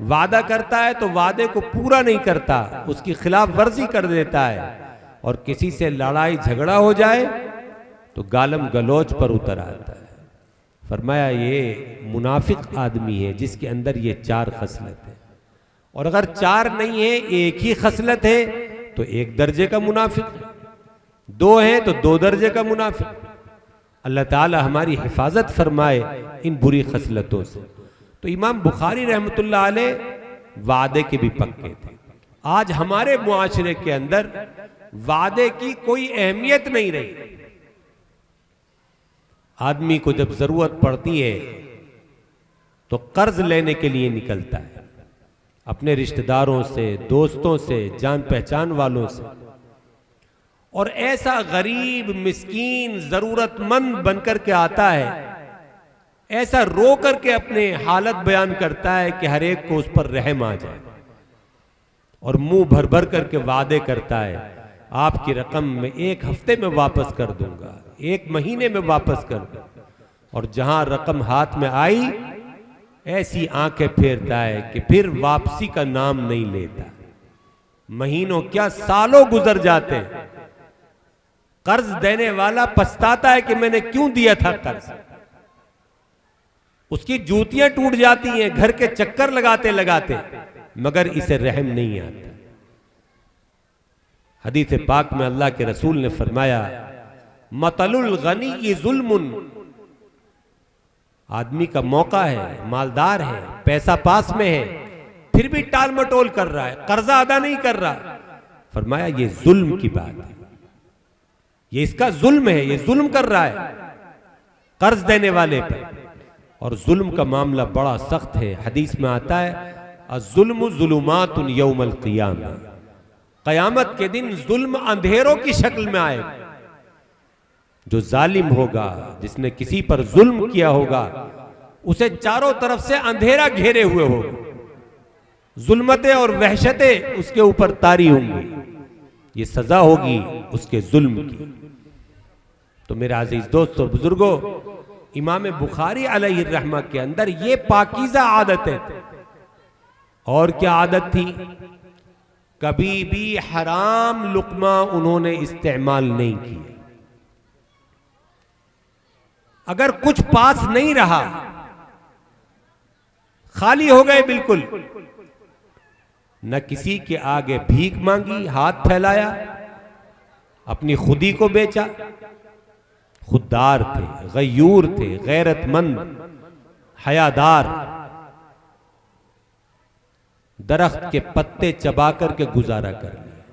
वादा करता है तो वादे को पूरा नहीं करता, उसकी खिलाफ वर्जी कर देता है, और किसी से लड़ाई झगड़ा हो जाए तो गालम गलोच पर उतर आता है। फरमाया ये मुनाफिक आदमी है जिसके अंदर ये चार खसलत है। और अगर चार नहीं है, एक ही खसलत है, तो एक दर्जे का मुनाफिक है, दो है तो दो दर्जे का मुनाफिक। अल्लाह ताला हमारी हिफाजत फरमाए इन बुरी खसलतों से। तो इमाम बुखारी रहमतुल्लाह अलैह वादे के भी पक्के थे। आज हमारे मुआशरे के अंदर वादे की कोई अहमियत नहीं रही। आदमी को जब जरूरत पड़ती है तो कर्ज लेने के लिए निकलता है, अपने रिश्तेदारों से, दोस्तों से, जान पहचान वालों से, और ऐसा गरीब मिस्कीन जरूरतमंद बनकर के आता है, ऐसा रो करके अपने हालत बयान करता है कि हर एक को उस पर रहम आ जाए, और मुंह भर भर करके वादे करता है आपकी रकम मैं 1 हफ्ते में वापस कर दूंगा, 1 महीने में वापस कर दूंगा। और जहां रकम हाथ में आई ऐसी आंखें फेरता है कि फिर वापसी का नाम नहीं लेता। महीनों क्या सालों गुजर जाते हैं, कर्ज देने वाला पछताता है कि मैंने क्यों दिया था कर्ज, उसकी जूतियां टूट जाती हैं घर के चक्कर लगाते लगाते, मगर इसे रहम नहीं आता। हदीस पाक में अल्लाह के रसूल ने फरमाया मतलुल गनी जुल्मुन, आदमी का मौका है, मालदार है, पैसा पास में है, फिर भी टाल मटोल कर रहा है, कर्जा अदा नहीं कर रहा। फरमाया ये जुल्म की बात है, ये इसका जुल्म है, ये जुल्म कर रहा है कर्ज देने वाले पर। और जुल्म का मामला बड़ा सख्त है। हदीस में आता है अज़्ज़ुल्मु ज़ुलुमातुन यौमल क़ियामा, क़यामत के दिन जुल्म अंधेरों की शक्ल में आएगा। जो जालिम होगा, जिसने किसी पर जुल्म किया होगा, उसे चारों तरफ से अंधेरा घेरे हुए होगा, जुल्मतें और वहशतें उसके ऊपर तारी होंगी, ये सजा होगी उसके जुल्म की। तो मेरे अजीज दोस्तों बुजुर्गों, इमाम बुखारी अलैहि रहमा के अंदर ये पाकीज़ा आदतें थी। और क्या आदत थी? कभी भी हराम लुक्मा उन्होंने इस्तेमाल नहीं किया। अगर कुछ पास नहीं रहा, खाली हो गए बिल्कुल, न किसी के आगे भीख मांगी, हाथ फैलाया, अपनी खुदी को बेचा। खुददार थे, गयूर थे, गैरतमंद, हयादार, दरख्त के पत्ते चबा करके गुजारा कर लिया,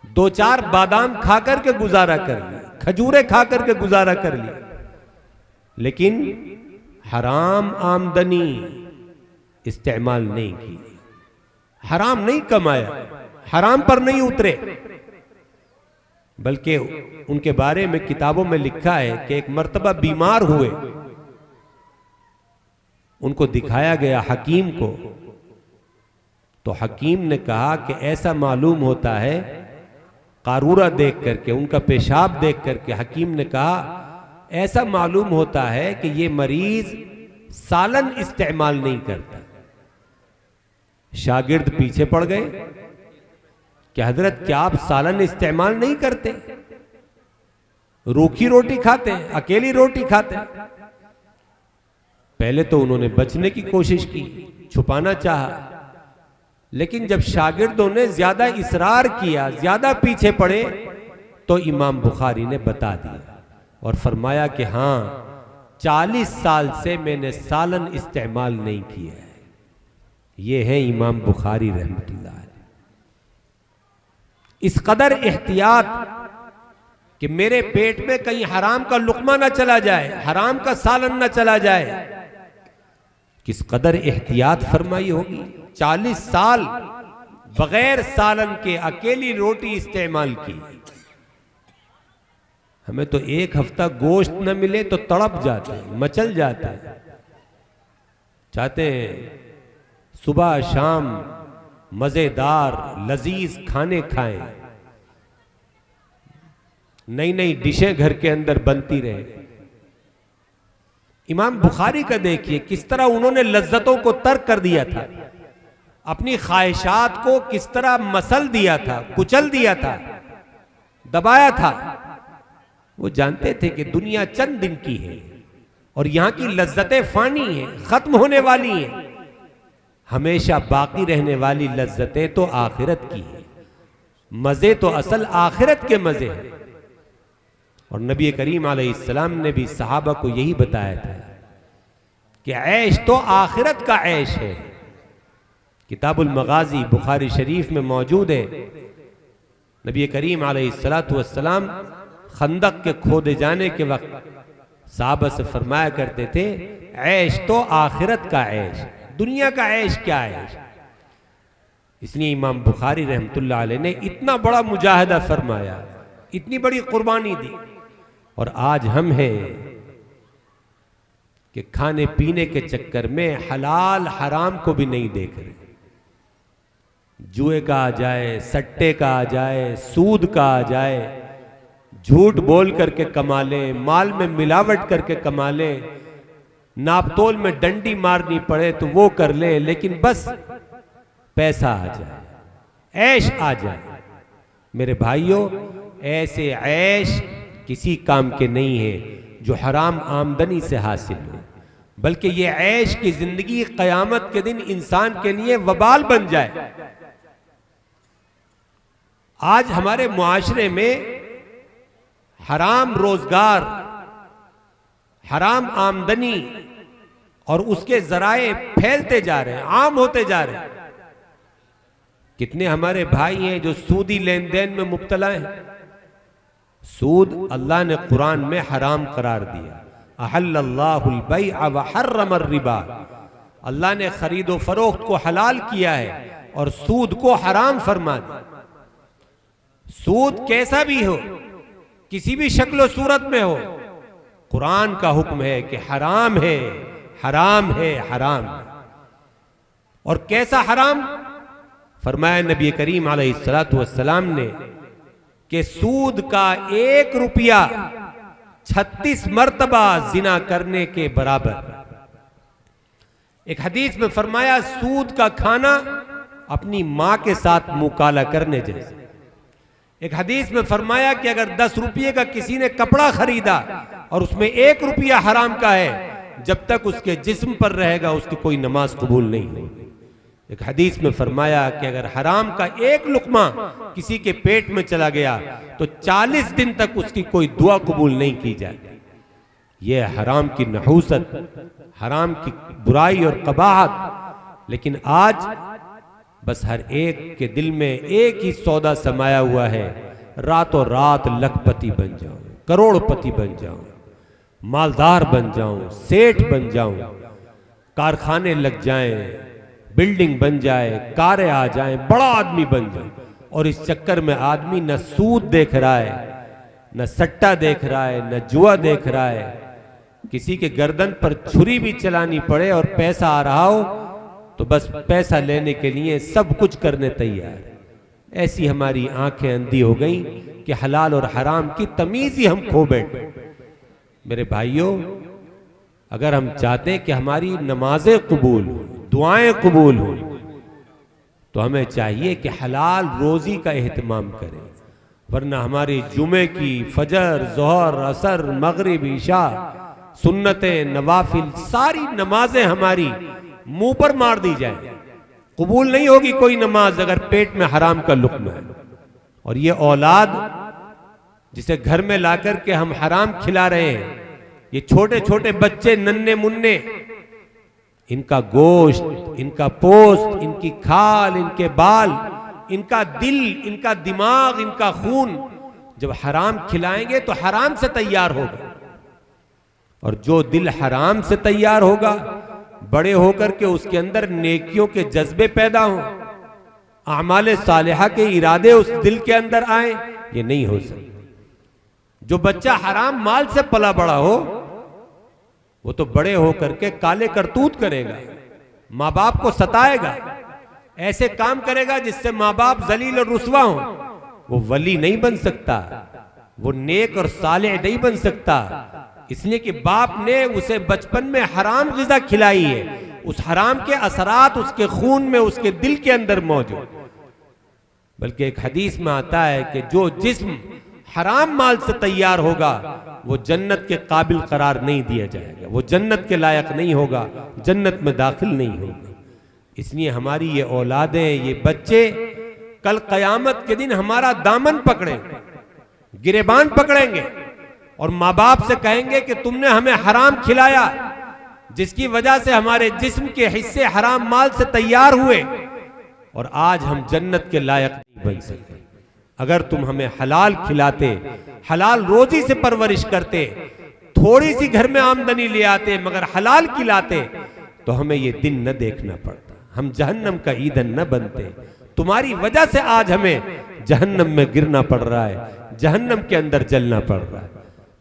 2-4 बादाम खा करके गुजारा कर लिया, खजूरें खा करके गुजारा कर लिया, लेकिन हराम आमदनी इस्तेमाल नहीं की, हराम नहीं कमाया, हराम पर नहीं उतरे। बल्कि उनके बारे में किताबों में लिखा है कि एक मर्तबा बीमार हुए, उनको दिखाया गया हकीम को, तो हकीम ने कहा कि ऐसा मालूम होता है, कारूरा देख करके, उनका पेशाब देख करके हकीम ने कहा ऐसा मालूम होता है कि ये मरीज सालन इस्तेमाल नहीं करता। शागिर्द पीछे पड़ गए कि हजरत क्या आप सालन इस्तेमाल नहीं करते? रूखी रोटी खाते हैं, अकेली रोटी खाते हैं। पहले तो उन्होंने बचने की कोशिश की, छुपाना चाहा, लेकिन जब शागिर्दों ने ज्यादा इसरार किया, ज्यादा पीछे पड़े, तो इमाम बुखारी ने बता दिया और फरमाया कि हाँ 40 साल से मैंने सालन इस्तेमाल नहीं किया है। ये है इमाम बुखारी रहमतुल्लाह अलैह। इस कदर एहतियात कि मेरे पेट में कहीं हराम का लुकमा ना चला जाए, हराम का सालन ना चला जाए, किस कदर एहतियात फरमाई होगी। 40 साल बगैर सालन के अकेली रोटी इस्तेमाल की। हमें तो 1 हफ्ता गोश्त न मिले तो तड़प जाते हैं, मचल जाते हैं, चाहते हैं सुबह शाम मजेदार लजीज खाने खाएं, नई नई डिशें घर के अंदर बनती रहे। इमाम बुखारी का देखिए किस तरह उन्होंने लज्जतों को तर्क कर दिया था, अपनी ख्वाहिशात को किस तरह मसल दिया था, कुचल दिया था, दबाया था। वो जानते थे कि दुनिया चंद दिन की है और यहां की लज्जतें फानी हैं, खत्म होने वाली हैं। हमेशा बाकी रहने वाली लज्जतें तो आखिरत की है, मजे तो असल आखिरत के मजे हैं। और नबी करीम अलैहिस्सलाम ने भी सहाबा को यही बताया था कि ऐश तो आखिरत का ऐश है। किताबुल मगाजी बुखारी शरीफ में मौजूद है। नबी करीम अलैहिस्सलातु वस्सलाम खंदक के खोदे जाने के वक्त सहाबा से फरमाया करते थे, ऐश तो आखिरत का ऐश, दुनिया का ऐश क्या है? इसलिए इमाम बुखारी रहमतुल्लाह अलैह ने इतना बड़ा मुजाहिदा फरमाया, इतनी बड़ी कुर्बानी दी। और आज हम हैं कि खाने पीने के चक्कर में हलाल हराम को भी नहीं देख रहे। जुए का आ जाए, सट्टे का आ जाए, सूद का आ जाए, झूठ बोल करके कमा लें, माल में मिलावट करके कमा लें, नापतोल में डंडी मारनी पड़े तो वो कर लें, लेकिन बस पैसा आ जाए, ऐश आ जाए। मेरे भाइयों, ऐसे ऐश किसी काम के नहीं है जो हराम आमदनी से हासिल हो, बल्कि ये ऐश की जिंदगी कयामत के दिन इंसान के लिए वबाल बन जाए। आज हमारे मुआशरे में हराम रोजगार, हराम आमदनी और उसके जराए फैलते जा रहे हैं, आम होते जा रहे हैं। कितने हमारे भाई हैं जो सूदी लेन देन में मुब्तला हैं। सूद अल्लाह ने कुरान में हराम करार दिया, अहल्लल्लाहुल बैअ व हर्रमर रिबा। अल्लाह ने खरीदो फरोख्त को हलाल किया है और सूद को हराम फरमा दिया। सूद कैसा भी हो, किसी भी शक्ल सूरत में हो, कुरान का हुक्म है कि हराम है, हराम है, हराम है। और कैसा हराम? फरमाया नबी करीम अलैहिस्सलातु वस्सलाम ने कि सूद का 1 रुपया 36 मर्तबा जिना करने के बराबर। एक हदीस में फरमाया सूद का खाना अपनी मां के साथ मुकाला करने जैसे। एक हदीस में फरमाया कि अगर 10 रुपये का किसी ने कपड़ा खरीदा और उसमें 1 रुपया हराम का है, जब तक उसके जिस्म पर रहेगा उसकी कोई नमाज कबूल नहीं होगी। एक हदीस में फरमाया कि अगर हराम का 1 लुकमा किसी के पेट में चला गया तो 40 दिन तक उसकी कोई दुआ कबूल नहीं की जाती। यह हराम की नहूसत, हराम की बुराई और कबाहत। लेकिन आज बस हर एक के दिल में एक ही सौदा समाया हुआ है, रातों रात लखपति बन जाऊं, करोड़पति बन जाऊं, मालदार बन जाऊं, सेठ बन जाऊं, कारखाने लग जाएं, बिल्डिंग बन जाए, कारें आ जाएं, बड़ा आदमी बन जाए। और इस चक्कर में आदमी न सूद देख रहा है, न सट्टा देख रहा है, न जुआ देख रहा है। किसी के गर्दन पर छुरी भी चलानी पड़े और पैसा आ रहा हो तो बस पैसा लेने के लिए सब कुछ करने तैयार है। ऐसी हमारी आंखें अंधी हो गई कि हलाल और हराम की तमीज ही हम खो बैठे। मेरे भाइयों, अगर हम चाहते हैं कि हमारी नमाजें कबूल हो, दुआएं कबूल हो, तो हमें चाहिए कि हलाल रोजी का एहतमाम करें। वरना हमारी जुमे की, फजर, जोहर, असर, मगरिब, ईशा, सुन्नतें, नवाफिल, सारी नमाजें हमारी मुंह पर मार दी जाए। कबूल नहीं होगी कोई नमाज अगर पेट में हराम का लुक्मा है। और ये औलाद जिसे घर में लाकर के हम हराम खिला रहे हैं, ये छोटे छोटे बच्चे नन्हे मुन्ने, इनका गोश्त, इनका पोस्त, इनकी खाल, इनके बाल, इनका दिल, इनका दिमाग, इनका खून जब हराम खिलाएंगे तो हराम से तैयार होगा। और जो दिल हराम से तैयार होगा, बड़े होकर के उसके अंदर नेकियों के जज्बे पैदा हों, आमाले सालिहा के इरादे उस दिल के अंदर आए, ये नहीं हो सकता। जो बच्चा हराम माल से पला बड़ा हो, वो तो बड़े होकर के काले करतूत करेगा, माँ बाप को सताएगा, ऐसे काम करेगा जिससे माँ बाप जलील और रुसवा हो। वो वली नहीं बन सकता, वो नेक और सालेह नहीं बन सकता, इसलिए कि बाप ने उसे बचपन में हराम ग़िज़ा खिलाई है। उस हराम के असरात उसके खून में, उसके दिल के अंदर मौजूद। बल्कि एक हदीस में आता है कि जो जिस्म हराम माल से तैयार होगा वो जन्नत के काबिल करार नहीं दिया जाएगा, वो जन्नत के लायक नहीं होगा, जन्नत में दाखिल नहीं होगा। इसलिए हमारी ये औलादें, ये बच्चे कल कयामत के दिन हमारा दामन पकड़ेंगे, गिरेबान पकड़ेंगे और माँ बाप से कहेंगे कि तुमने हमें हराम खिलाया, जिसकी वजह से हमारे जिस्म के हिस्से हराम माल से तैयार हुए और आज हम जन्नत के लायक नहीं बन सके। अगर तुम हमें हलाल खिलाते, हलाल रोजी से परवरिश करते, थोड़ी सी घर में आमदनी ले आते मगर हलाल खिलाते, तो हमें ये दिन न देखना पड़ता, हम जहन्नम का ईंधन न बनते। तुम्हारी वजह से आज हमें जहन्नम में गिरना पड़ रहा है, जहन्नम के अंदर जलना पड़ रहा है।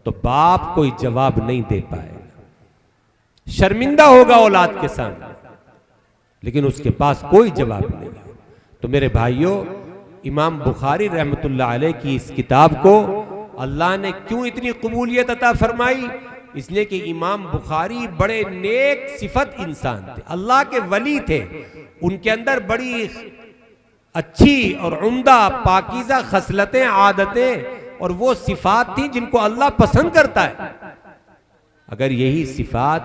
तो बाप कोई जवाब नहीं दे पाएगा, शर्मिंदा होगा औलाद के सामने, लेकिन उसके पास कोई जवाब नहीं है। तो मेरे भाइयों, इमाम बुखारी रहमतुल्लाह अलैह की इस किताब को अल्लाह ने क्यों इतनी कबूलियत अता फरमाई? इसलिए कि इमाम बुखारी बड़े नेक सिफत इंसान थे, अल्लाह के वली थे। उनके अंदर बड़ी अच्छी और उम्दा पाकीज़ा खसलतें, आदतें और वो सिफात थी जिनको अल्लाह पसंद करता है। अगर यही सिफात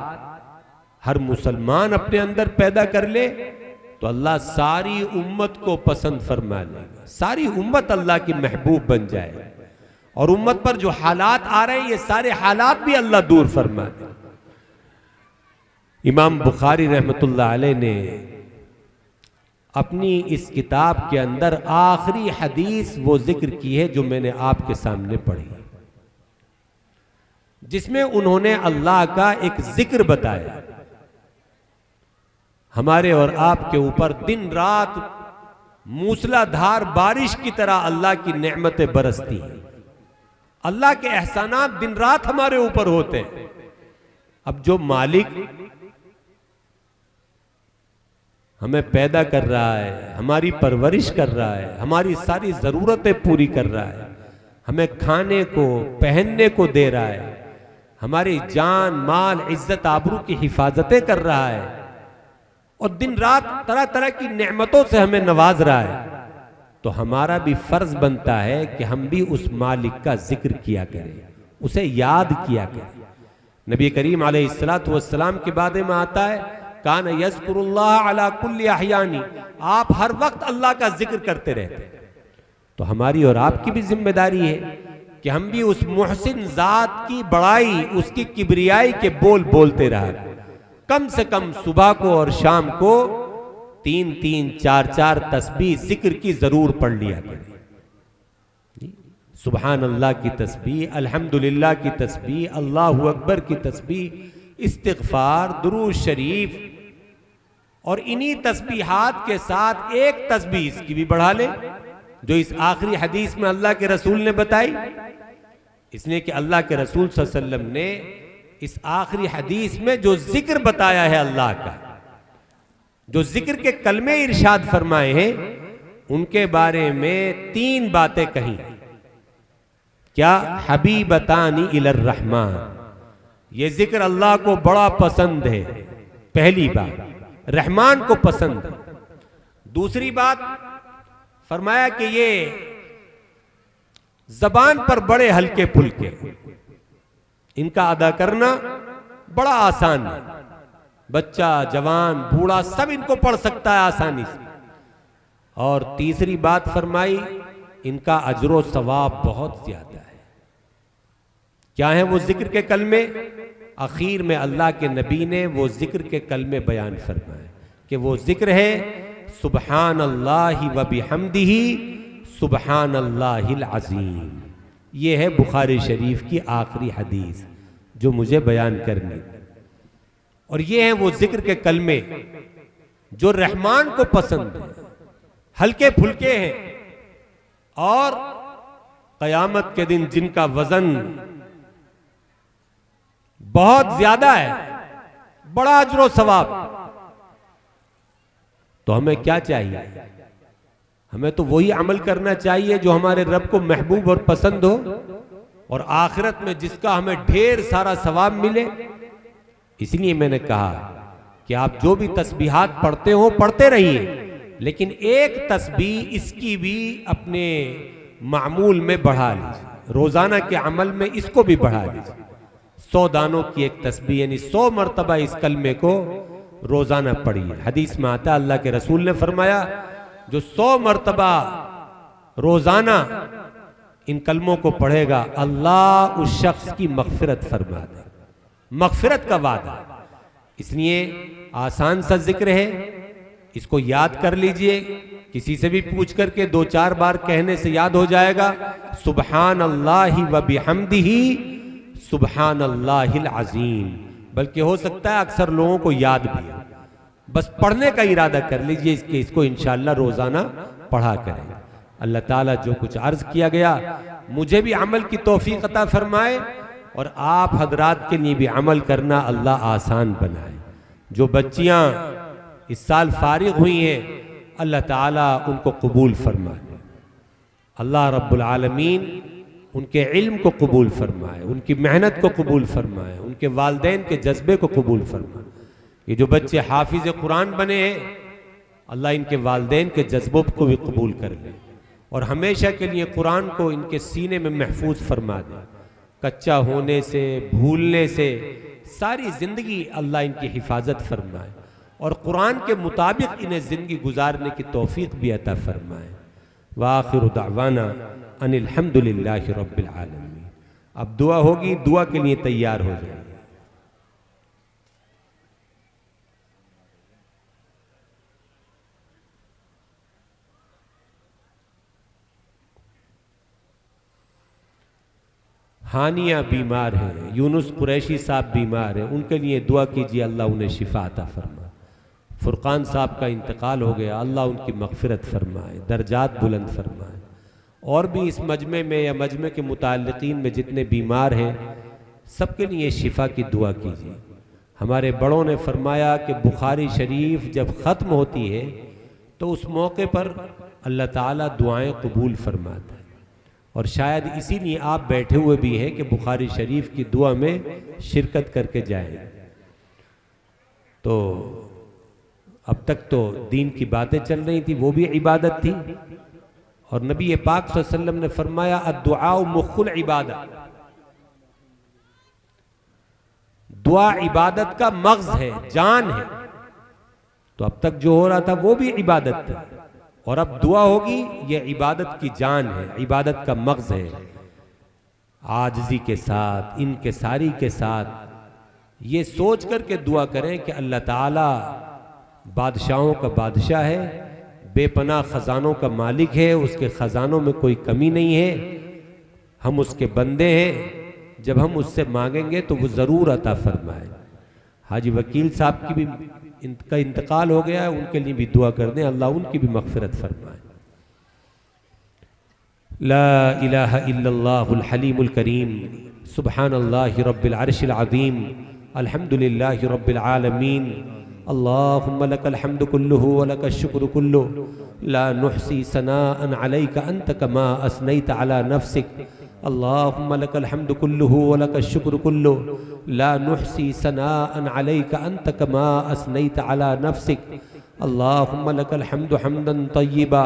हर मुसलमान अपने अंदर पैदा कर ले तो अल्लाह सारी उम्मत को पसंद फरमा लेगा, सारी उम्मत अल्लाह की महबूब बन जाए। और उम्मत पर जो हालात आ रहे हैं, ये सारे हालात भी अल्लाह दूर फरमा दे। इमाम बुखारी रहमतुल्लाह अलैह ने अपनी इस किताब के अंदर आखिरी हदीस वो जिक्र की है जो मैंने आपके सामने पढ़ी, जिसमें उन्होंने अल्लाह का एक जिक्र बताया। हमारे और आपके ऊपर दिन रात मूसलाधार बारिश की तरह अल्लाह की नेमतें बरसती हैं, अल्लाह के एहसानात दिन रात हमारे ऊपर होते हैं। अब जो मालिक हमें पैदा कर रहा है, हमारी परवरिश कर रहा है, हमारी सारी जरूरतें पूरी कर रहा है, हमें खाने को पहनने को दे रहा है, हमारी जान माल इज्जत आबरू की हिफाजतें कर रहा है और दिन रात तरह तरह की नेमतों से हमें नवाज रहा है, तो हमारा भी फर्ज बनता है कि हम भी उस मालिक का जिक्र किया करें, उसे याद किया करें। नबी करीम अलैहिस्सलातु वस्सलाम के बारे में आता है, कान यज़कुरुल्लाह अला कुल्ली अहयानी, आप हर वक्त अल्लाह का जिक्र करते रहते। तो हमारी और आपकी भी जिम्मेदारी है कि हम भी उस मुहसिन जात की बड़ाई, उसकी किबरियाई के बोल बोलते रहा, कम से कम सुबह को और शाम को 3-3 4-4 तस्बीह जिक्र की जरूर पढ़ लिया करें। सुबहान अल्लाह की तस्बीह, अल्हम्दुलिल्लाह की तस्बीह, अल्लाहु अकबर की तस्बीह, इस्तिग़फार, दुरूद शरीफ, और इन्हीं तस्बीहात के साथ एक तस्बीह इसकी भी बढ़ा ले जो इस आखिरी हदीस में अल्लाह के रसूल ने बताई। इसलिए कि अल्लाह के रसूल सल्लल्लाहु अलैहि वसल्लम ने इस आखिरी हदीस में जो जिक्र बताया है अल्लाह का, जो जिक्र के कलमे इरशाद फरमाए हैं, उनके बारे में 3 बातें कही। क्या? हबीबतानी इलर रहमान, ये जिक्र अल्लाह को बड़ा पसंद है, पहली बात, रहमान को पसंद है। दूसरी बात फरमाया कि ये जबान पर बड़े हल्के फुल्के, इनका अदा करना बड़ा आसान है, बच्चा जवान बूढ़ा सब इनको पढ़ सकता है आसानी से। और तीसरी बात फरमाई, इनका अजरो सवाब बहुत ज्यादा है। क्या है वो जिक्र के कलमे? आखिर में अल्लाह के नबी ने वो जिक्र के कलमे बयान फरमाए कि वो जिक्र है सुबहान अल्लाहि व बिहम्दिही सुबहान अल्लाहिल अज़ीम। ये है बुखारी शरीफ की आखिरी हदीस जो मुझे बयान करनी, और ये है वो जिक्र के कलमे जो रहमान को पसंद है, हल्के फुल्के हैं, और कयामत के दिन जिनका वजन बहुत ज्यादा है, बड़ा अजर सवाब। तो हमें क्या चाहिए? हमें तो वही अमल करना चाहिए जो हमारे रब को महबूब और पसंद हो, और आखिरत में जिसका हमें ढेर सारा सवाब मिले। इसलिए मैंने कहा कि आप जो भी तस्बीहात पढ़ते हो पढ़ते रहिए, लेकिन एक तस्बीह इसकी भी अपने मामूल में बढ़ा लीजिए, रोजाना के अमल में इसको भी बढ़ा लीजिए। 100 दानों की एक तस्बीह, यानी 100 मरतबा इस कलमे को रोजाना पढ़िए। हदीस में आता है, अल्लाह के रसूल ने फरमाया, जो 100 मरतबा रोजाना इन कलमों को पढ़ेगा, अल्लाह उस शख्स की मगफिरत फरमा दे, मगफिरत का वादा। इसलिए आसान सा जिक्र है, इसको याद कर लीजिए, किसी से भी पूछ करके 2-4 बार कहने से याद हो जाएगा। सुबहान अल्लाहि व बिहम्दिही सुबहान अल्लाहिल अज़ीम। बल्कि हो सकता है अक्सर लोगों को याद भी है, बस पढ़ने का इरादा कर लीजिए इसको इंशाअल्लाह रोजाना पढ़ा करें। अल्लाह ताला जो कुछ अर्ज किया गया मुझे भी अमल की तौफीक अता फरमाए और आप हजरात के लिए भी अमल करना अल्लाह आसान बनाए। जो बच्चियां इस साल फारिग हुई हैं अल्लाह ताला उनको कबूल फरमाए। अल्लाह रब्बुल आलमीन उनके इल्म को कबूल फरमाए, उनकी मेहनत को कबूल फरमाए, उनके वालिदैन के जज्बे को कबूल फरमाए। ये जो बच्चे हाफिज कुरान बने हैं अल्लाह इनके वालिदैन के जज्बों को भी कबूल कर ले और हमेशा के लिए कुरान को इनके सीने में महफूज फरमा दे। कच्चा होने से, भूलने से सारी ज़िंदगी अल्लाह इनकी हिफाजत फरमाए और कुरान के मुताबिक इन्हें ज़िंदगी गुजारने की तौफीक भी अता फरमाए। वाखिरु दावाना अनिल हम्दुलिल्लाहि रब्बिल आलमीन। अब दुआ होगी, दुआ के लिए तैयार हो जाए। हानिया बीमार हैं, यूनुस कुरैशी साहब बीमार हैं, उनके लिए दुआ कीजिए अल्लाह उन्हें शिफा अता फरमाए। फुरकान साहब का इंतकाल हो गया, अल्लाह उनकी मगफिरत फरमाए, दर्जात बुलंद फरमाए। और भी इस मजमे में या मजमे के मुताल्लिकीन में जितने बीमार हैं सबके लिए शिफा की दुआ कीजिए। हमारे बड़ों ने फरमाया कि बुखारी शरीफ जब ख़त्म होती है तो उस मौके पर अल्लाह ताला दुआएं कबूल फरमाता है और शायद इसीलिए आप बैठे हुए भी हैं कि बुखारी शरीफ की दुआ में शिरकत करके जाएं। तो अब तक तो दीन की बातें चल रही थी, वो भी इबादत थी और नबी पाक सल्लल्लाहु अलैहि वसल्लम ने फरमाया अद्दुआ मुख्खुल इबादत, दुआ इबादत का मग़ज़ है, जान है। तो अब तक जो हो रहा था वो भी इबादत था और अब दुआ होगी, ये इबादत की जान है, इबादत का मग़ज़ है। आजिज़ी के साथ, इनकिसारी के साथ ये सोच कर के दुआ करें कि अल्लाह ताला बादशाहों का बादशाह है, बेपनाह ख़जानों का मालिक है, उसके ख़जानों में कोई कमी नहीं है, हम उसके बंदे हैं। जब हम उससे मांगेंगे तो वो ज़रूर अता फरमाए। हाजी वकील साहब की भी इनका इंतकाल हो गया है, उनके लिए भी दुआ कर दें, अल्लाह उनकी भी मग़फ़िरत फरमाए। ला इलाहा इल्लल्लाहुल हलीमुल करीम, सुब्हानल्लाहि रब्बिल अर्शिल अज़ीम, अल्हम्दुलिल्लाहि रब्बिल आलमीन, अल्लाहुम्मा लकल हम्दु कुल्लुहु व लकश शुक्र कुल्लुहु, ला नुहसी सनाअन अलैका अंत कमा असनैता अला नफ्सिक, अल्लाहुम्मा लकल हम्दु कुल्लुहु व लकश शुक्र कुल्लुहु, ला नुहसी सनाअन अलैका अंत कमा असनैता अला नफ्सिक, अल्लाहुम्मा लकल हम्दु हम्दन तय्यिबा,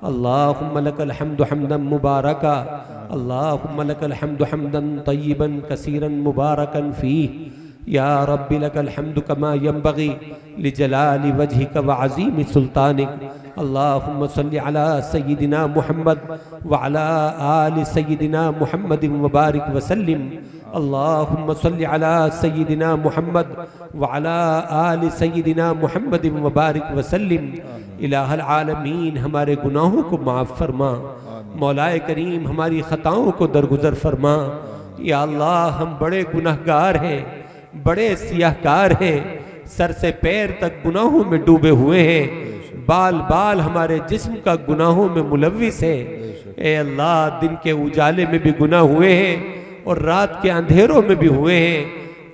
अल्लाहुम्मा लकल हम्दु हम्दन मुबारका, अल्लाहुम्मा लकल हम्दु हम्दन तय्यिबन कसीरन मुबारकन फीह, या रब्बी लकल हम्दु कमा यंबगी लिजलाली वजहिका व अज़ीम सुल्तानिक, अल्लाहुम्मा सल्लि अला सय्यिदिना मुहम्मद व अला आलि सय्यिदिना मुहम्मद व बारिक व सल्लिम, अल्लाहुम्मा सल्लि अला सय्यिदिना मुहम्मद व अला आलि सय्यिदिना मुहम्मद व बारिक व सल्लिम। इलाहल आलमीन हमारे गुनाहों को माफ़ फरमा, मौलाए करीम हमारी ख़ताओं को दरगुजर फरमा। या अल्लाह हम बड़े गुनहगार हैं, बड़े सियाहकार हैं, सर से पैर तक गुनाहों में डूबे हुए हैं, बाल बाल हमारे जिस्म का गुनाहों में मुलव्विस है। ए अल्लाह दिन के उजाले में भी गुनाह हुए हैं और रात के अंधेरों में भी हुए हैं,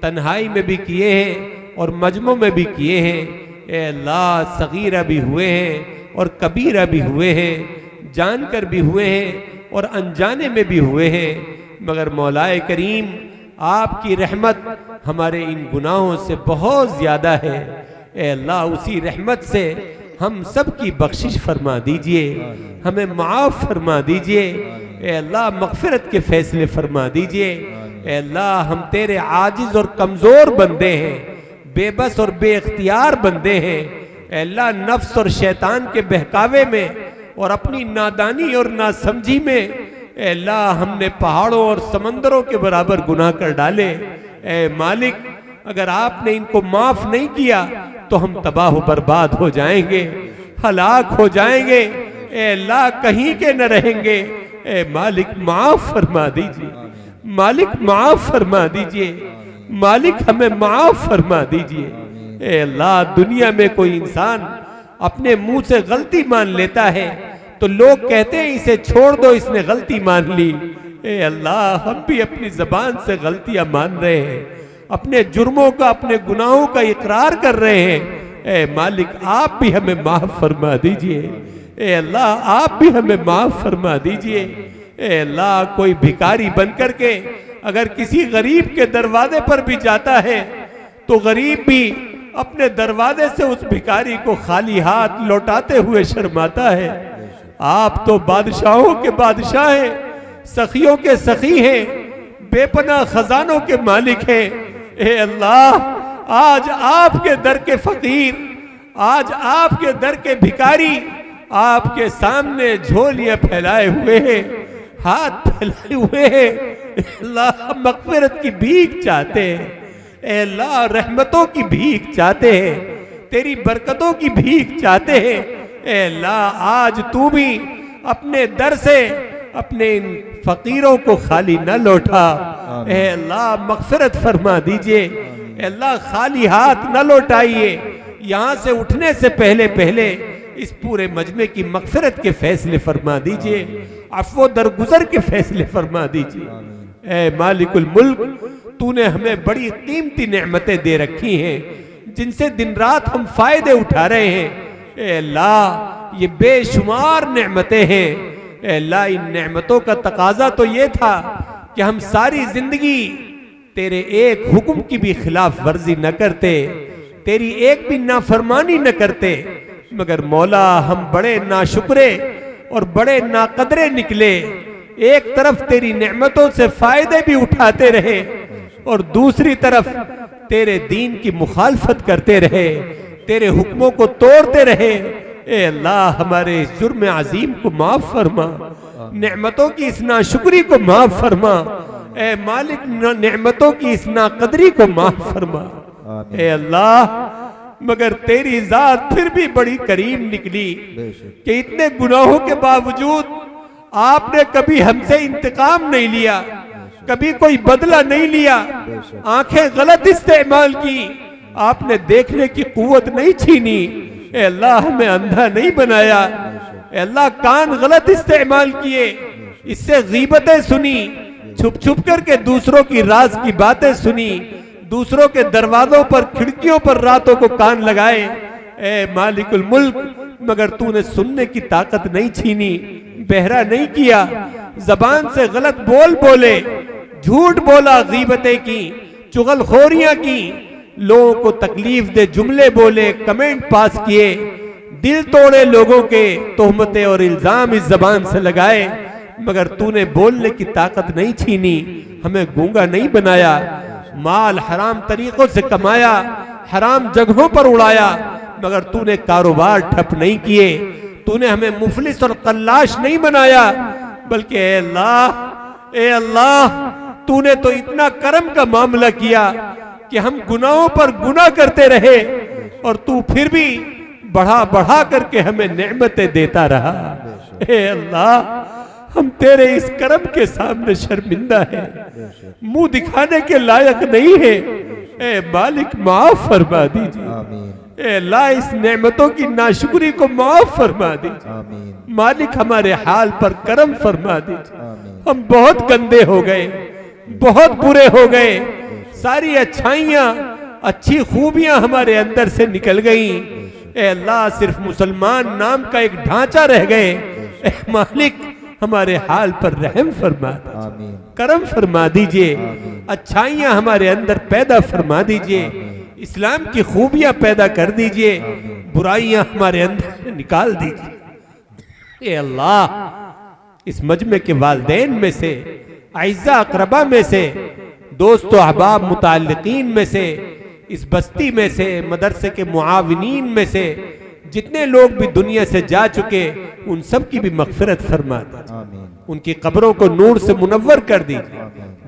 तन्हाई में भी किए हैं और मजमों में भी किए हैं। ए अल्लाह सगीरा भी हुए हैं और कबीरा भी हुए हैं, जानकर भी हुए हैं और अनजाने में भी हुए हैं, मगर मौलाए करीम आपकी रहमत हमारे इन गुनाहों से बहुत ज़्यादा है। ए अल्लाह उसी रहमत से हम सब की बख्शिश फरमा दीजिए, हमें माफ़ फरमा दीजिए। ए अल्लाह मग़फ़िरत के फ़ैसले फरमा दीजिए। ए अल्लाह हम तेरे आजिज़ और कमज़ोर बंदे हैं, बेबस और बेख्तियार बंदे हैं। ए अल्लाह नफ्स और शैतान के बहकावे में और अपनी नादानी और नासमझी में ए अल्लाह हमने पहाड़ों और समंदरों के बराबर गुनाह कर डाले। ए मालिक अगर आपने इनको माफ़ नहीं किया तो हम तबाह बर्बाद हो जाएंगे, हलाक हो जाएंगे। ए अल्लाह कहीं के न रहेंगे। ए मालिक माफ़ फरमा दीजिए, मालिक माफ़ फरमा दीजिए, मालिक हमें माफ़ फरमा दीजिए। ए अल्लाह दुनिया में कोई इंसान अपने मुंह से गलती मान लेता है तो लोग कहते हैं इसे छोड़ दो, इसने गलती मान ली। ए अल्लाह, हम भी अपनी जबान से गलतियां मान रहे हैं, अपने जुर्मों का, अपने गुनाहों का इकरार कर रहे हैं। ए मालिक, आप भी हमें माफ फरमा दीजिए। ए अल्लाह, आप भी हमें माफ फरमा दीजिए। ए अल्लाह, कोई भिखारी बन करके अगर किसी गरीब के दरवाजे पर भी जाता है तो गरीब भी अपने दरवाजे से उस भिखारी को खाली हाथ लौटाते हुए शर्माता है। आप तो बादशाहों के बादशाह हैं, सखियों के सखी हैं, बेपनाह खजानों के मालिक हैं। ए अल्लाह, आज आपके दर के फकीर, आज आपके दर के भिखारी आपके सामने झोलियां फैलाए हुए हैं, हाथ फैलाए हुए हैं। अल्लाह, मग़फ़िरत की भीख चाहते हैं। ए अल्लाह, रहमतों की भीख चाहते हैं, तेरी बरकतों की भीख चाहते हैं। ए अल्लाह, आज तू भी अपने दर से अपने इन फकीरों को खाली न लौटा। ए अल्लाह, मग़फ़िरत फरमा दीजिए। अल्लाह, खाली हाथ न लौटाइए। यहाँ से उठने से पहले पहले इस पूरे मजमे की मग़फ़िरत के फैसले फरमा दीजिए, अफ़्व दरगुजर के फैसले फरमा दीजिए। ए मालिकुल मुल्क, तूने हमें बड़ी कीमती नेमतें दे रखी हैं जिनसे दिन रात हम फायदे उठा रहे हैं। ए अल्लाह, ये बेशुमार नेमतें हैं। ए अल्लाह, इन नेमतों का तकाजा तो ये था कि हम सारी जिंदगी तेरे एक हुक्म की भी खिलाफ वर्जी न करते, तेरी एक भी नाफरमानी न करते, मगर मौला हम बड़े नाशुक्रे और बड़े नाकदरे निकले। एक तरफ तेरी नेमतों से फायदे भी उठाते रहे और दूसरी तरफ तेरे दीन की मुखालफत करते रहे, तेरे हुक्मों को तोड़ते रहे। ए अल्लाह, हमारे इस जुर्म अजीम को माफ फरमा, नेमतों की इस नाशुक्री को माफ फरमा। ए मालिक, नेमतों की इस नाकदरी को माफ फरमा। ए अल्लाह, मगर तेरी जात फिर भी बड़ी करीम निकली कि इतने गुनाहों के बावजूद आपने कभी हमसे इंतकाम नहीं लिया, कभी कोई बदला नहीं लिया। आंखें गलत इस्तेमाल की, आपने देखने की कुव्वत नहीं छीनी। ए अल्लाह, हमें अंधा नहीं बनाया। ए अल्लाह, कान गलत इस्तेमाल किए, इससे गीबतें सुनी, छुप छुप करके दूसरों की राज की बातें सुनी, दूसरों के दरवाजों पर, खिड़कियों पर रातों को कान लगाए। ए मालिकुल मुल्क, मगर तूने सुनने की ताकत नहीं छीनी, बहरा नहीं किया, जबान से गलत बोल बोले, झूठ बोला, गीबतें की, चुगलखोरियां की, लोगों को तकलीफ दे जुमले बोले, कमेंट पास किए, दिल तोड़े लोगों के, तोहमतें और इल्जाम इस जबान से लगाए, मगर तूने बोलने की ताकत नहीं छीनी, हमें गूंगा नहीं बनाया। माल हराम तरीकों से कमाया, हराम जगहों पर उड़ाया, मगर तूने कारोबार ठप नहीं किए। तूने हमें मुफलिस और कल्लाश नहीं बनाया, बल्कि ए अल्लाह, तूने तो इतना करम का मामला किया कि हम गुनाहों पर गुनाह करते रहे और तू फिर भी बढ़ा बढ़ा करके हमें नेमतें देता रहा। ए अल्लाह, हम तेरे इस करम के सामने शर्मिंदा है, मुंह दिखाने के लायक नहीं है। ए मालिक, माफ फरमा दीजिए। ए अल्लाह, इस नेमतों की नाशुक्री को माफ फरमा दीजिए। मालिक, हमारे हाल पर करम फरमा दीजिए। हम बहुत गंदे हो गए, बहुत बुरे हो गए, सारी अच्छाइयां, अच्छी खूबियां हमारे अंदर से निकल गई। ए अल्लाह, सिर्फ मुसलमान नाम का एक ढांचा रह गए। ए मालिक, हमारे हाल पर रहम फरमा दीजिए, करम फरमा दीजिए, अच्छाइयां हमारे अंदर पैदा फरमा दीजिए, इस्लाम की खूबियां पैदा कर दीजिए, बुराइयां हमारे अंदर से निकाल दीजिए। ए अल्लाह, इस मजमे के वालिदैन में से, अइज़ा अक़रबा में से, दोस्तों अहबाब मुताल्लिकीन में से, इस बस्ती में से, मदरसे के मुआविनीन में से जितने लोग भी दुनिया से जा चुके, उन सब की भी मग़फ़िरत फरमा दीजिए, उनकी कब्रों को नूर से मुनव्वर कर दीजिए,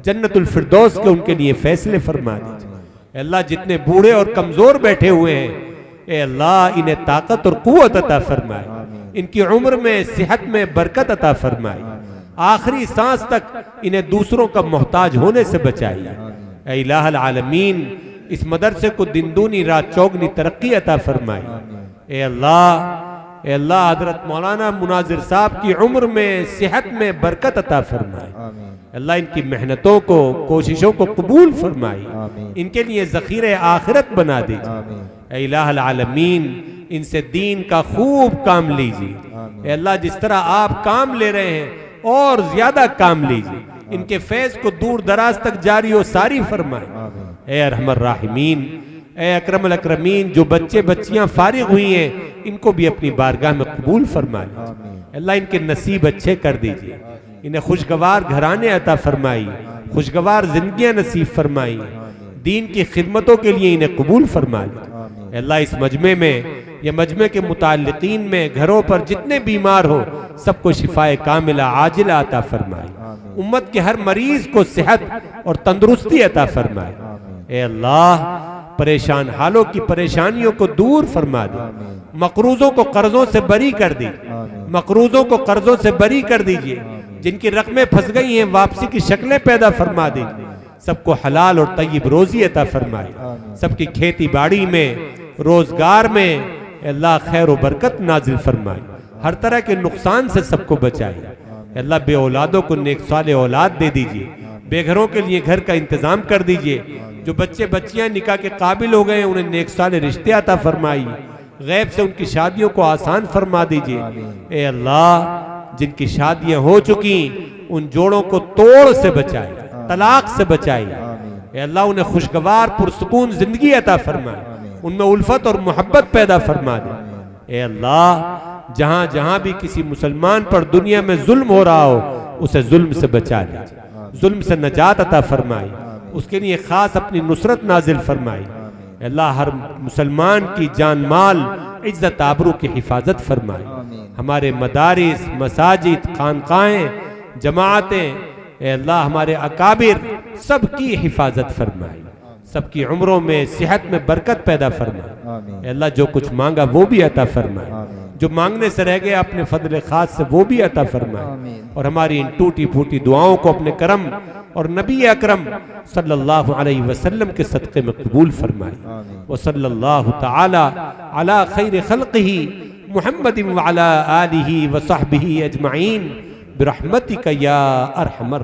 जन्नतुल फिरदौस के उनके लिए फैसले फरमा दीजिए। अल्लाह, जितने बूढ़े और कमजोर बैठे हुए हैं, ए अल्लाह, इन्हें ताकत और कुव्वत अता फरमाए, इनकी उम्र में, सेहत में बरकत अता फरमाए, आखिरी सांस तक इन्हें दूसरों का मोहताज होने से बचाइए। ए इलाहुल आलमीन, इस मदरसे को दिन दूनी रात चौगनी तरक्की अता फरमाए। ए अल्लाह, ए अल्लाह हजरत मौलाना मुनाजिर साहब की उम्र में सेहत में बरकत अता फरमाए। अल्लाह इनकी मेहनतों को कोशिशों को कबूल फरमाए, इनके लिए ज़ख़ीरे आखिरत बना दीजिए। ए इलाहुल आलमीन इनसे दीन का खूब काम लीजिए। ए अल्लाह जिस तरह आप काम ले रहे हैं और ज्यादा काम लीजिए, इनके फैज को दूर दराज तक जारी व सारी फरमाए। ए अरहमर राहिमीन, ए अकरमुल अकरमीन, जो बच्चे बच्चियां फारिग हुई हैं इनको भी अपनी बारगाह में कबूल फरमा लीजिए। अल्लाह इनके नसीब अच्छे कर दीजिए, इन्हें खुशगवार घराने अता फरमाई, खुशगवार जिंदगियां नसीब फरमाई, दीन की खिदमतों के लिए इन्हें कबूल फरमा लीजिए। अल्लाह इस मजमे में या मजमे के मुताल्लिकीन में घरों पर जितने बीमार हो सबको शिफाए कामिला आजिला अता फरमाए। उम्मत के हर मरीज को सेहत और तंदुरुस्ती अता फरमाए। ए अल्लाह परेशान हालों की परेशानियों को दूर फरमा दे, मकरूजों को कर्जों से बरी कर दीजिए, मकरूजों को कर्जों से बरी कर दीजिए, जिनकी रकमें फंस गई हैं वापसी की शक्लें पैदा फरमा दीजिए, सबको हलाल और तय्यब रोजी अता फरमाए, सबकी खेती बाड़ी में रोजगार में अल्लाह खैर व बरकत नाजिल फरमाए, हर तरह के नुकसान से सबको बचाए। अल्लाह बे औलादों को नेक साले औलाद दे दीजिए, बेघरों के लिए घर का इंतजाम कर दीजिए, जो बच्चे बच्चियां निकाह के काबिल हो गए उन्हें नेक साले रिश्ते अता फरमाई, गैब से उनकी शादियों को आसान फरमा दीजिए। ए अल्लाह जिनकी शादियां हो चुकी उन जोड़ों को तोड़ से बचाए, तलाक से बचाए। ए अल्लाह उन्हें खुशगवार पुरसुकून जिंदगी अता फरमाए, उनमें उल्फत और मोहब्बत पैदा फरमा दे। ए अल्लाह जहां जहां भी किसी मुसलमान पर दुनिया में जुल्म हो रहा हो उसे जुल्म से बचा लीजिए, जुल्म से नजात अता फरमाई, उसके लिए खास अपनी नुसरत नाजिल फरमाई। अल्लाह हर मुसलमान की जान माल इज्जत आबरू की हिफाजत फरमाए। हमारे मदारिस मसाजिद खानकाएं जमातें ए अल्लाह हमारे अकाबिर सबकी हिफाजत फरमाए, सबकी उम्रों में सेहत में बरकत पैदा फरमाए। अल्लाह जो कुछ मांगा वो भी अता फरमाए, जो मांगने से रह गया अपने फजल खास से वो भी अता फरमाए, और हमारी इन टूटी फूटी दुआओं को अपने करम और नबी अकरम सल्लल्लाहु अलैहि वसल्लम के सदक़े में कबूल फरमाए। व सल्लल्लाहु तआला अला खैर खल्क़िही मुहम्मदिन व अला आलिही व सहबिही अजमईन बिरहमतिका या अरहमर